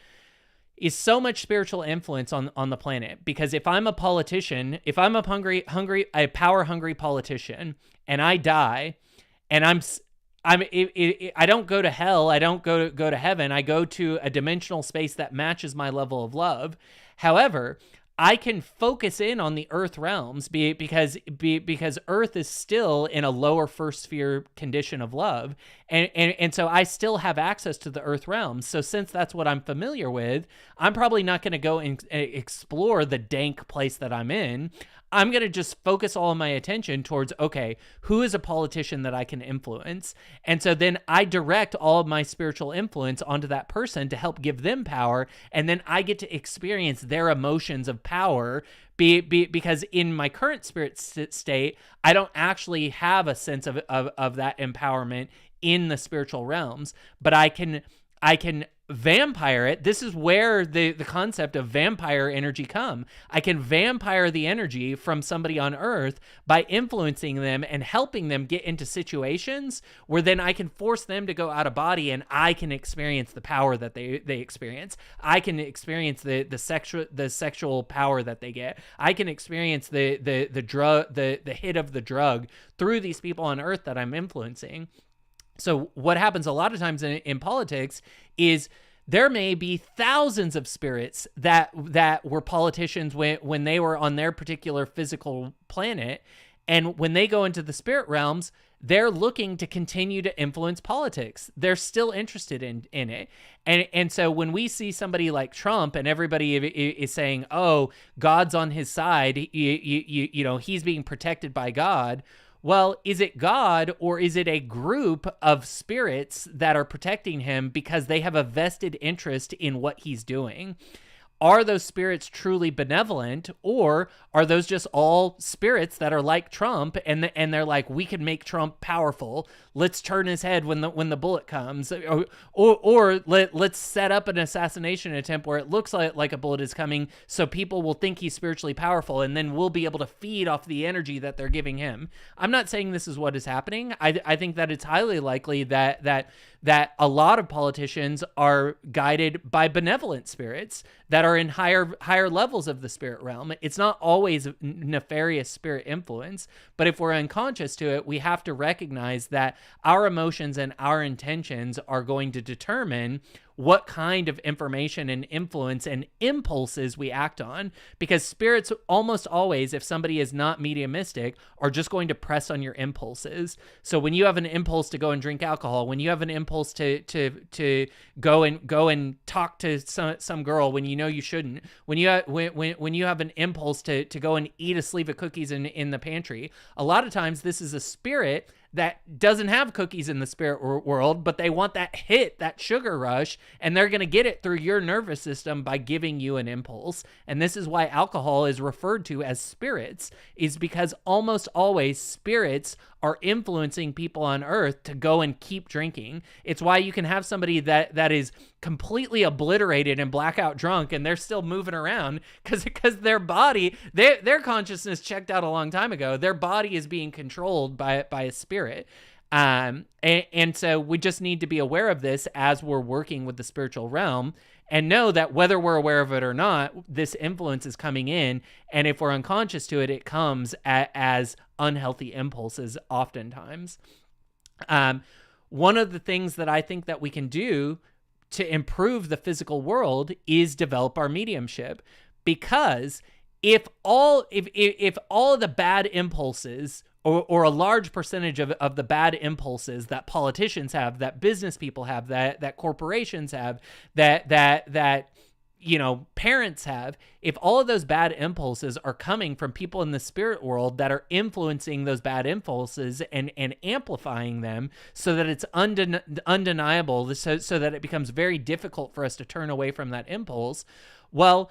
is so much spiritual influence on the planet, because if I'm a politician, if I'm a power-hungry politician, and I die, and I don't go to hell, I don't go to heaven, I go to a dimensional space that matches my level of love. However, I can focus in on the earth realms because earth is still in a lower first sphere condition of love. And so I still have access to the earth realms. So since that's what I'm familiar with, I'm probably not going to go and explore the dank place that I'm in. I'm going to just focus all of my attention towards, okay, who is a politician that I can influence? And so then I direct all of my spiritual influence onto that person to help give them power. And then I get to experience their emotions of power because in my current spirit state, I don't actually have a sense of that empowerment in the spiritual realms, but I can vampire it. This is where the concept of vampire energy come. I can vampire the energy from somebody on earth by influencing them and helping them get into situations where then I can force them to go out of body, and I can experience the power that they experience. I can experience the sexual power that they get. I can experience the hit of the drug through these people on earth that I'm influencing. So what happens a lot of times in politics is there may be thousands of spirits that were politicians when they were on their particular physical planet. And when they go into the spirit realms, they're looking to continue to influence politics. They're still interested in it. And so when we see somebody like Trump and everybody is saying, oh, God's on his side, you know, he's being protected by God. Well, is it God or is it a group of spirits that are protecting him because they have a vested interest in what he's doing? Are those spirits truly benevolent, or are those just all spirits that are like Trump and they're like, we can make Trump powerful. Let's turn his head when the bullet comes, or let's set up an assassination attempt where it looks like a bullet is coming, so people will think he's spiritually powerful, and then we'll be able to feed off the energy that they're giving him. I'm not saying this is what is happening. I think that it's highly likely that a lot of politicians are guided by benevolent spirits that are in higher levels of the spirit realm. It's not always nefarious spirit influence, but if we're unconscious to it, we have to recognize that our emotions and our intentions are going to determine what kind of information and influence and impulses we act on, because spirits almost always, if somebody is not mediumistic, are just going to press on your impulses. So when you have an impulse to go and drink alcohol, when you have an impulse to go and talk to some girl when you know you shouldn't, when you have an impulse to go and eat a sleeve of cookies in the pantry, a lot of times this is a spirit that doesn't have cookies in the spirit world, but they want that hit, that sugar rush, and they're going to get it through your nervous system by giving you an impulse. And this is why alcohol is referred to as spirits, is because almost always spirits are influencing people on earth to go and keep drinking. It's why you can have somebody that is completely obliterated and blackout drunk and they're still moving around because their body, their consciousness checked out a long time ago. Their body is being controlled by a spirit. And so we just need to be aware of this as we're working with the spiritual realm, and know that whether we're aware of it or not, this influence is coming in. And if we're unconscious to it, it comes as unhealthy impulses oftentimes. One of the things that I think that we can do to improve the physical world is develop our mediumship, because if all of the bad impulses, or a large percentage of the bad impulses that politicians have, that business people have, that corporations have, that parents have, if all of those bad impulses are coming from people in the spirit world that are influencing those bad impulses and amplifying them so that it's undeniable, so that it becomes very difficult for us to turn away from that impulse, well,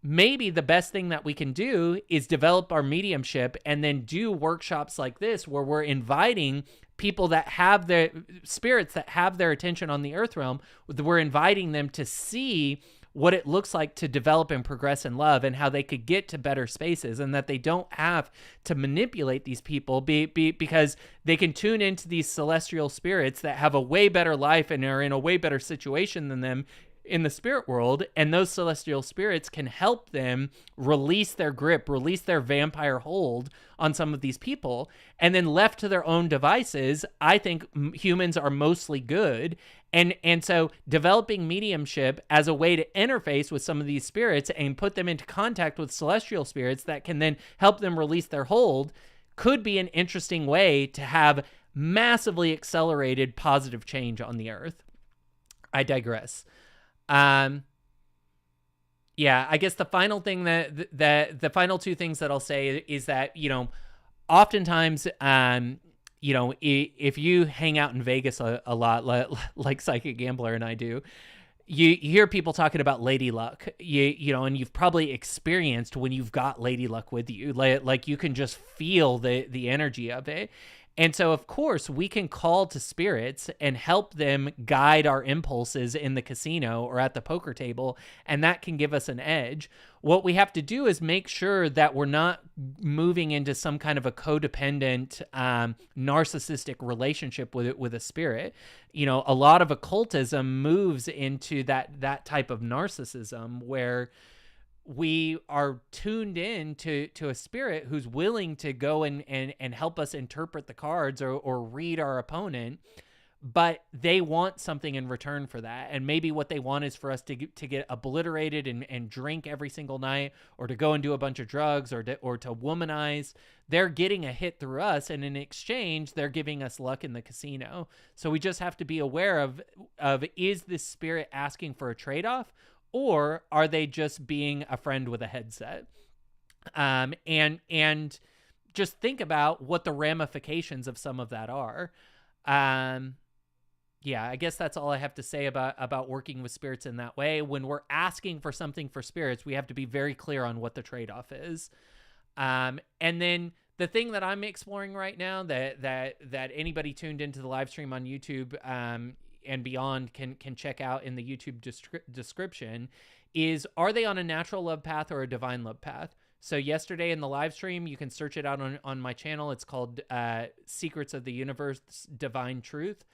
maybe the best thing that we can do is develop our mediumship and then do workshops like this where we're inviting people that have their spirits that have their attention on the earth realm. We're inviting them to see what it looks like to develop and progress in love, and how they could get to better spaces, and that they don't have to manipulate these people because they can tune into these celestial spirits that have a way better life and are in a way better situation than them in the spirit world, and those celestial spirits can help them release their grip, release their vampire hold on some of these people. And then left to their own devices, I think humans are mostly good, And so developing mediumship as a way to interface with some of these spirits and put them into contact with celestial spirits that can then help them release their hold could be an interesting way to have massively accelerated positive change on the earth. I digress. Yeah, I guess the final thing the final two things that I'll say is that, oftentimes, if you hang out in Vegas a lot, like Psychic Gambler and I do, you hear people talking about lady luck, and you've probably experienced when you've got lady luck with you, like you can just feel the energy of it. And so, of course, we can call to spirits and help them guide our impulses in the casino or at the poker table, and that can give us an edge. What we have to do is make sure that we're not moving into some kind of a codependent, narcissistic relationship with a spirit. A lot of occultism moves into that type of narcissism where we are tuned in to a spirit who's willing to go and help us interpret the cards or read our opponent, but they want something in return for that. And maybe what they want is for us to get obliterated and drink every single night, or to go and do a bunch of drugs, or to womanize. They're getting a hit through us, and in exchange, they're giving us luck in the casino. So we just have to be aware of is this spirit asking for a trade-off, or are they just being a friend with a headset? And just think about what the ramifications of some of that are. Yeah, I guess that's all I have to say about working with spirits in that way. When we're asking for something for spirits, we have to be very clear on what the trade-off is. And then the thing that I'm exploring right now that anybody tuned into the live stream on YouTube and beyond can check out in the YouTube description is, are they on a natural love path or a divine love path? So yesterday in the live stream, you can search it out on my channel. It's called Secrets of the Universe, Divine Truth.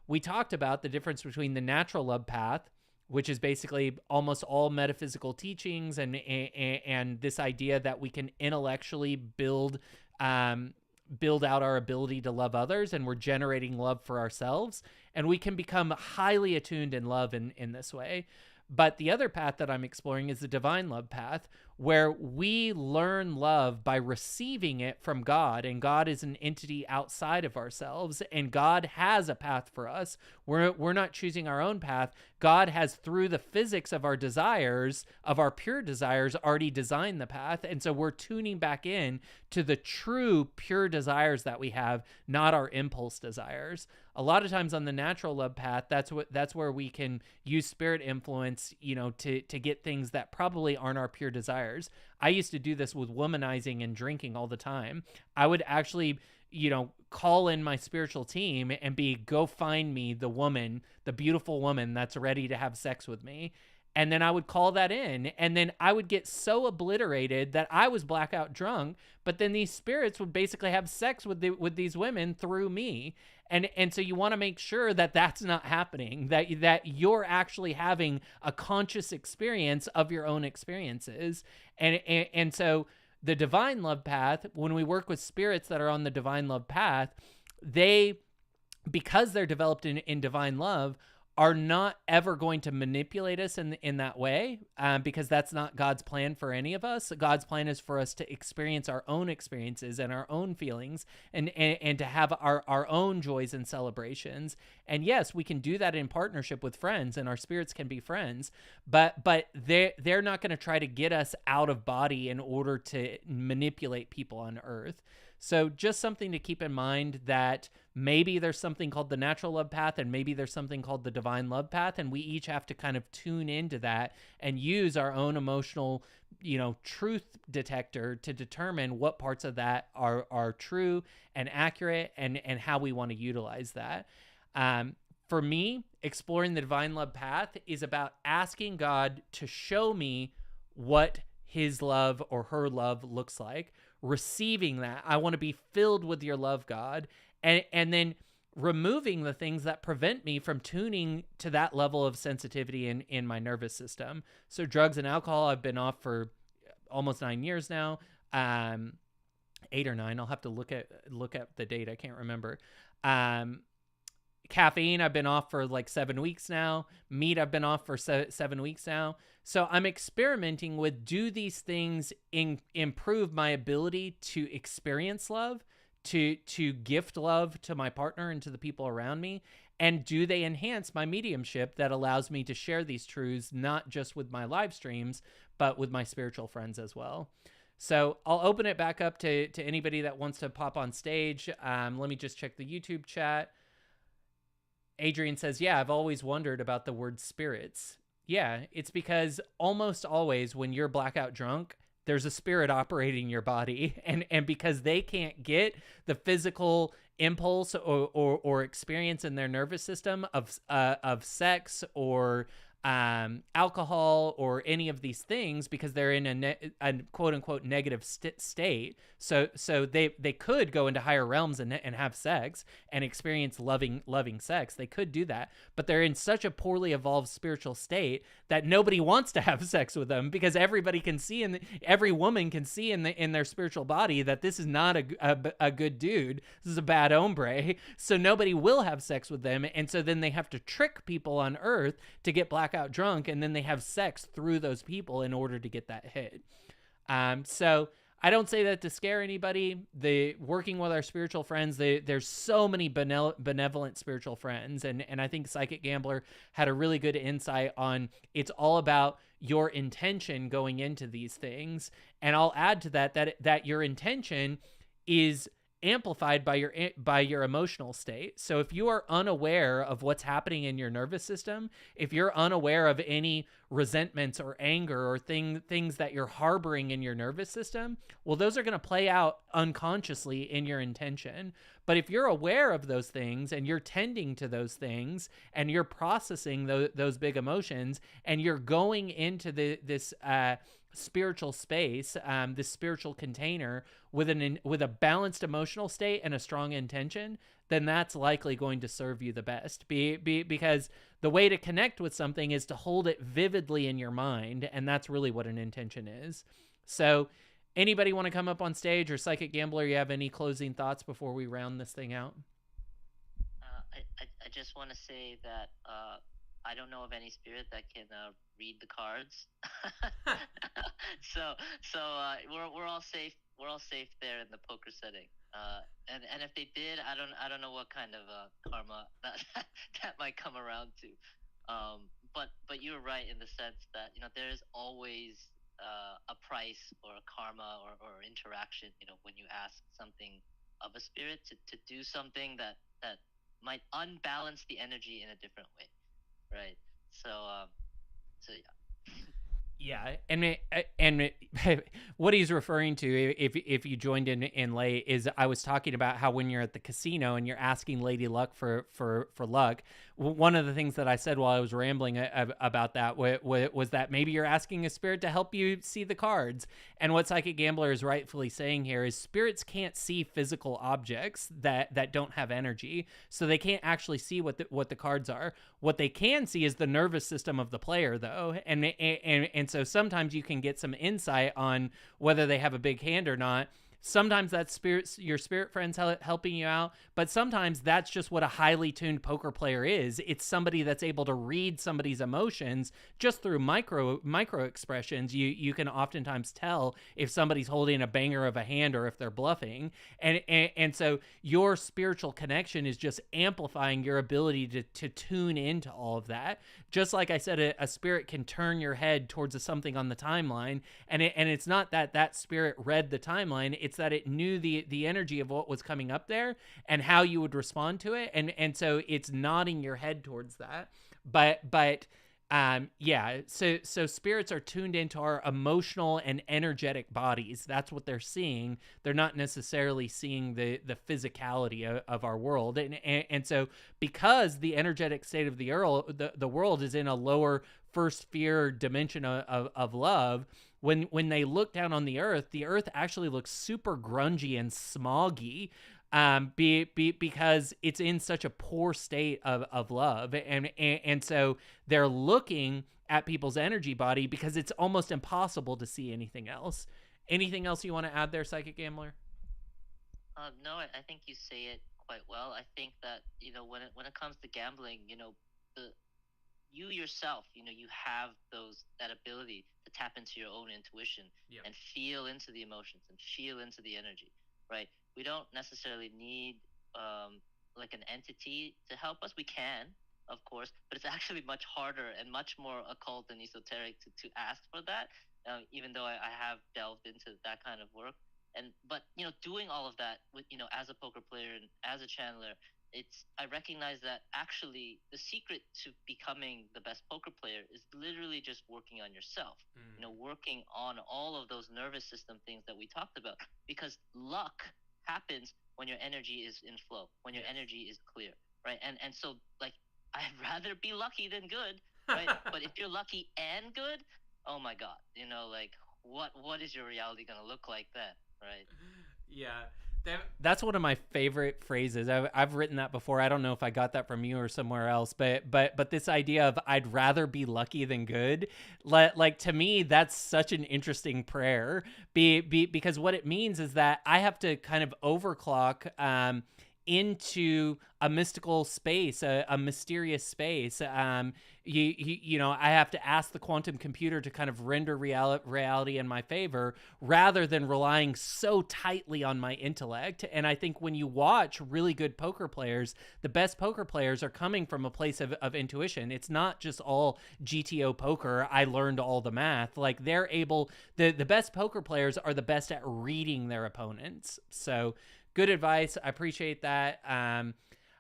We talked about the difference between the natural love path, which is basically almost all metaphysical teachings and this idea that we can intellectually build out our ability to love others, and we're generating love for ourselves, and we can become highly attuned in love in this way. But the other path that I'm exploring is the divine love path, where we learn love by receiving it from God, and God is an entity outside of ourselves, and God has a path for us. We're not choosing our own path. God has, through the physics of our desires, of our pure desires, already designed the path, and so we're tuning back in to the true pure desires that we have, not our impulse desires. A lot of times on the natural love path, that's where we can use spirit influence, to get things that probably aren't our pure desires. I used to do this with womanizing and drinking all the time. I would actually, call in my spiritual team and go find me the woman, the beautiful woman that's ready to have sex with me. And then I would call that in, and then I would get so obliterated that I was blackout drunk, but then these spirits would basically have sex with these women through me. And so you want to make sure that that's not happening, that you're actually having a conscious experience of your own experiences. And so the divine love path, when we work with spirits that are on the divine love path, because they're developed in divine love, are not ever going to manipulate us in that way, because that's not God's plan for any of us. God's plan is for us to experience our own experiences and our own feelings, and to have our own joys and celebrations. And yes, we can do that in partnership with friends, and our spirits can be friends, but they're not going to try to get us out of body in order to manipulate people on earth. So just something to keep in mind, that maybe there's something called the natural love path, and maybe there's something called the divine love path, and we each have to kind of tune into that and use our own emotional, truth detector to determine what parts of that are true and accurate, and how we want to utilize that. For me, exploring the divine love path is about asking God to show me what his love or her love looks like, receiving that. I want to be filled with your love, God, and then removing the things that prevent me from tuning to that level of sensitivity in my nervous system. So drugs and alcohol, I've been off for almost 9 years now, 8 or 9. I'll have to look at the date. I can't remember. Caffeine, I've been off for like 7 weeks now. Meat, I've been off for 7 weeks now. So I'm experimenting with, do these things improve my ability to experience love, to gift love to my partner and to the people around me? And do they enhance my mediumship that allows me to share these truths, not just with my live streams, but with my spiritual friends as well? So I'll open it back up to anybody that wants to pop on stage. Let me just check the YouTube chat. Adrian says, yeah, I've always wondered about the word spirits. Yeah, it's because almost always when you're blackout drunk, there's a spirit operating your body. And because they can't get the physical impulse or experience in their nervous system of sex or alcohol or any of these things, because they're in a quote unquote negative state. So they could go into higher realms and have sex and experience loving sex. They could do that, but they're in such a poorly evolved spiritual state that nobody wants to have sex with them, because everybody can see, and every woman can see in their spiritual body that this is not a good dude. This is a bad hombre. So nobody will have sex with them. And so then they have to trick people on earth to get blackout drunk, and then they have sex through those people in order to get that hit. So I don't say that to scare anybody. Working with our spiritual friends, there's so many benevolent spiritual friends, and I think Psychic Gambler had a really good insight on, it's all about your intention going into these things. And I'll add to that your intention is amplified by your emotional state. So if you are unaware of what's happening in your nervous system, if you're unaware of any resentments or anger or things that you're harboring in your nervous system, well, those are going to play out unconsciously in your intention. But if you're aware of those things and you're tending to those things and you're processing those big emotions, and you're going into this spiritual space, this spiritual container with a balanced emotional state and a strong intention, then that's likely going to serve you the best. Because the way to connect with something is to hold it vividly in your mind, and that's really what an intention is. So anybody want to come up on stage, or Psychic Gambler, you have any closing thoughts before we round this thing out? I just want to say that I don't know of any spirit that can read the cards. so we're all safe. We're all safe there in the poker setting. And if they did, I don't know what kind of karma that might come around to. But you're right in the sense that, there is always a price or a karma or interaction. When you ask something of a spirit to do something that might unbalance the energy in a different way, right? So yeah. Yeah, and what he's referring to, if you joined in late, is I was talking about how when you're at the casino and you're asking Lady Luck for luck, one of the things that I said while I was rambling about that was that maybe you're asking a spirit to help you see the cards. And what Psychic Gambler is rightfully saying here is spirits can't see physical objects that don't have energy, so they can't actually see what the cards are. What they can see is the nervous system of the player, though, and so sometimes you can get some insight on whether they have a big hand or not. Sometimes that's your spirit friends helping you out, but sometimes that's just what a highly tuned poker player is. It's somebody that's able to read somebody's emotions just through micro expressions. You can oftentimes tell if somebody's holding a banger of a hand or if they're bluffing, and so your spiritual connection is just amplifying your ability to tune into all of that. Just like I said, a spirit can turn your head towards something on the timeline, and it's not that spirit read the timeline. It's that it knew the energy of what was coming up there and how you would respond to it, and so it's nodding your head towards that. But yeah, so spirits are tuned into our emotional and energetic bodies. That's what they're seeing. They're not necessarily seeing the physicality of our world, and so because the energetic state of the world is in a lower first sphere dimension of love. When they look down on the earth actually looks super grungy and smoggy, because it's in such a poor state of love, and so they're looking at people's energy body because it's almost impossible to see anything else. Anything else you want to add there, Psychic Gambler? No, I think you say it quite well. I think that, when it comes to gambling, the you yourself, you have that ability to tap into your own intuition, Yep. and feel into the emotions and feel into the energy, right? We don't necessarily need like an entity to help us. We can, of course, but it's actually much harder and much more occult and esoteric to ask for that. Even though I have delved into that kind of work, but doing all of that with, as a poker player and as a channeler, I recognize that actually the secret to becoming the best poker player is literally just working on yourself. Working on all of those nervous system things that we talked about, because luck happens when your energy is in flow, when your energy is clear, right? And so, like, I'd rather be lucky than good, right? But if you're lucky and good, oh my God, like, what is your reality going to look like then, right? Yeah. That's one of my favorite phrases. I've written that before. I don't know if I got that from you or somewhere else, but this idea of I'd rather be lucky than good, like, to me, that's such an interesting prayer. Because what it means is that I have to kind of overclock into a mystical space, a mysterious space. I have to ask the quantum computer to kind of render reality in my favor, rather than relying so tightly on my intellect. And I think when you watch really good poker players, the best poker players are coming from a place of intuition. It's not just all GTO poker, I learned all the math. Like, they're able, the best poker players are the best at reading their opponents. So good advice. I appreciate that.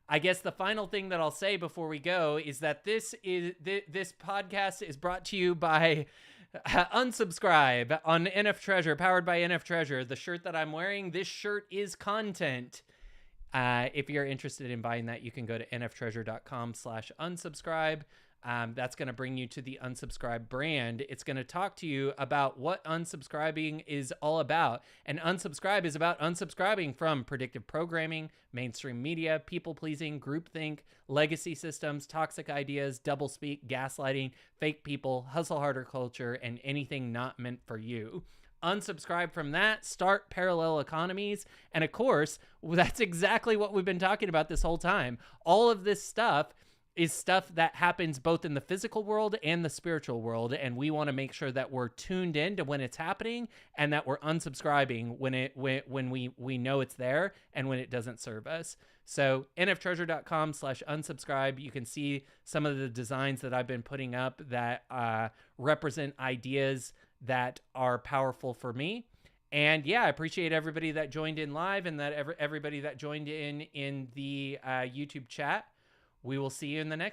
I guess the final thing that I'll say before we go is that this podcast is brought to you by Unsubscribe on NF Treasure, powered by NF Treasure. The shirt that I'm wearing, this shirt is content. If you're interested in buying that, you can go to nftreasure.com/unsubscribe. That's going to bring you to the Unsubscribe brand. It's going to talk to you about what unsubscribing is all about. And Unsubscribe is about unsubscribing from predictive programming, mainstream media, people-pleasing, groupthink, legacy systems, toxic ideas, doublespeak, gaslighting, fake people, hustle harder culture, and anything not meant for you. Unsubscribe from that, start parallel economies. And of course, that's exactly what we've been talking about this whole time. All of this stuff is stuff that happens both in the physical world and the spiritual world, and we want to make sure that we're tuned in to when it's happening, and that we're unsubscribing when we know it's there and when it doesn't serve us. So nftreasure.com/unsubscribe. You can see some of the designs that I've been putting up that represent ideas that are powerful for me. And yeah, I appreciate everybody that joined in live, and that everybody that joined in the YouTube chat. We will see you in the next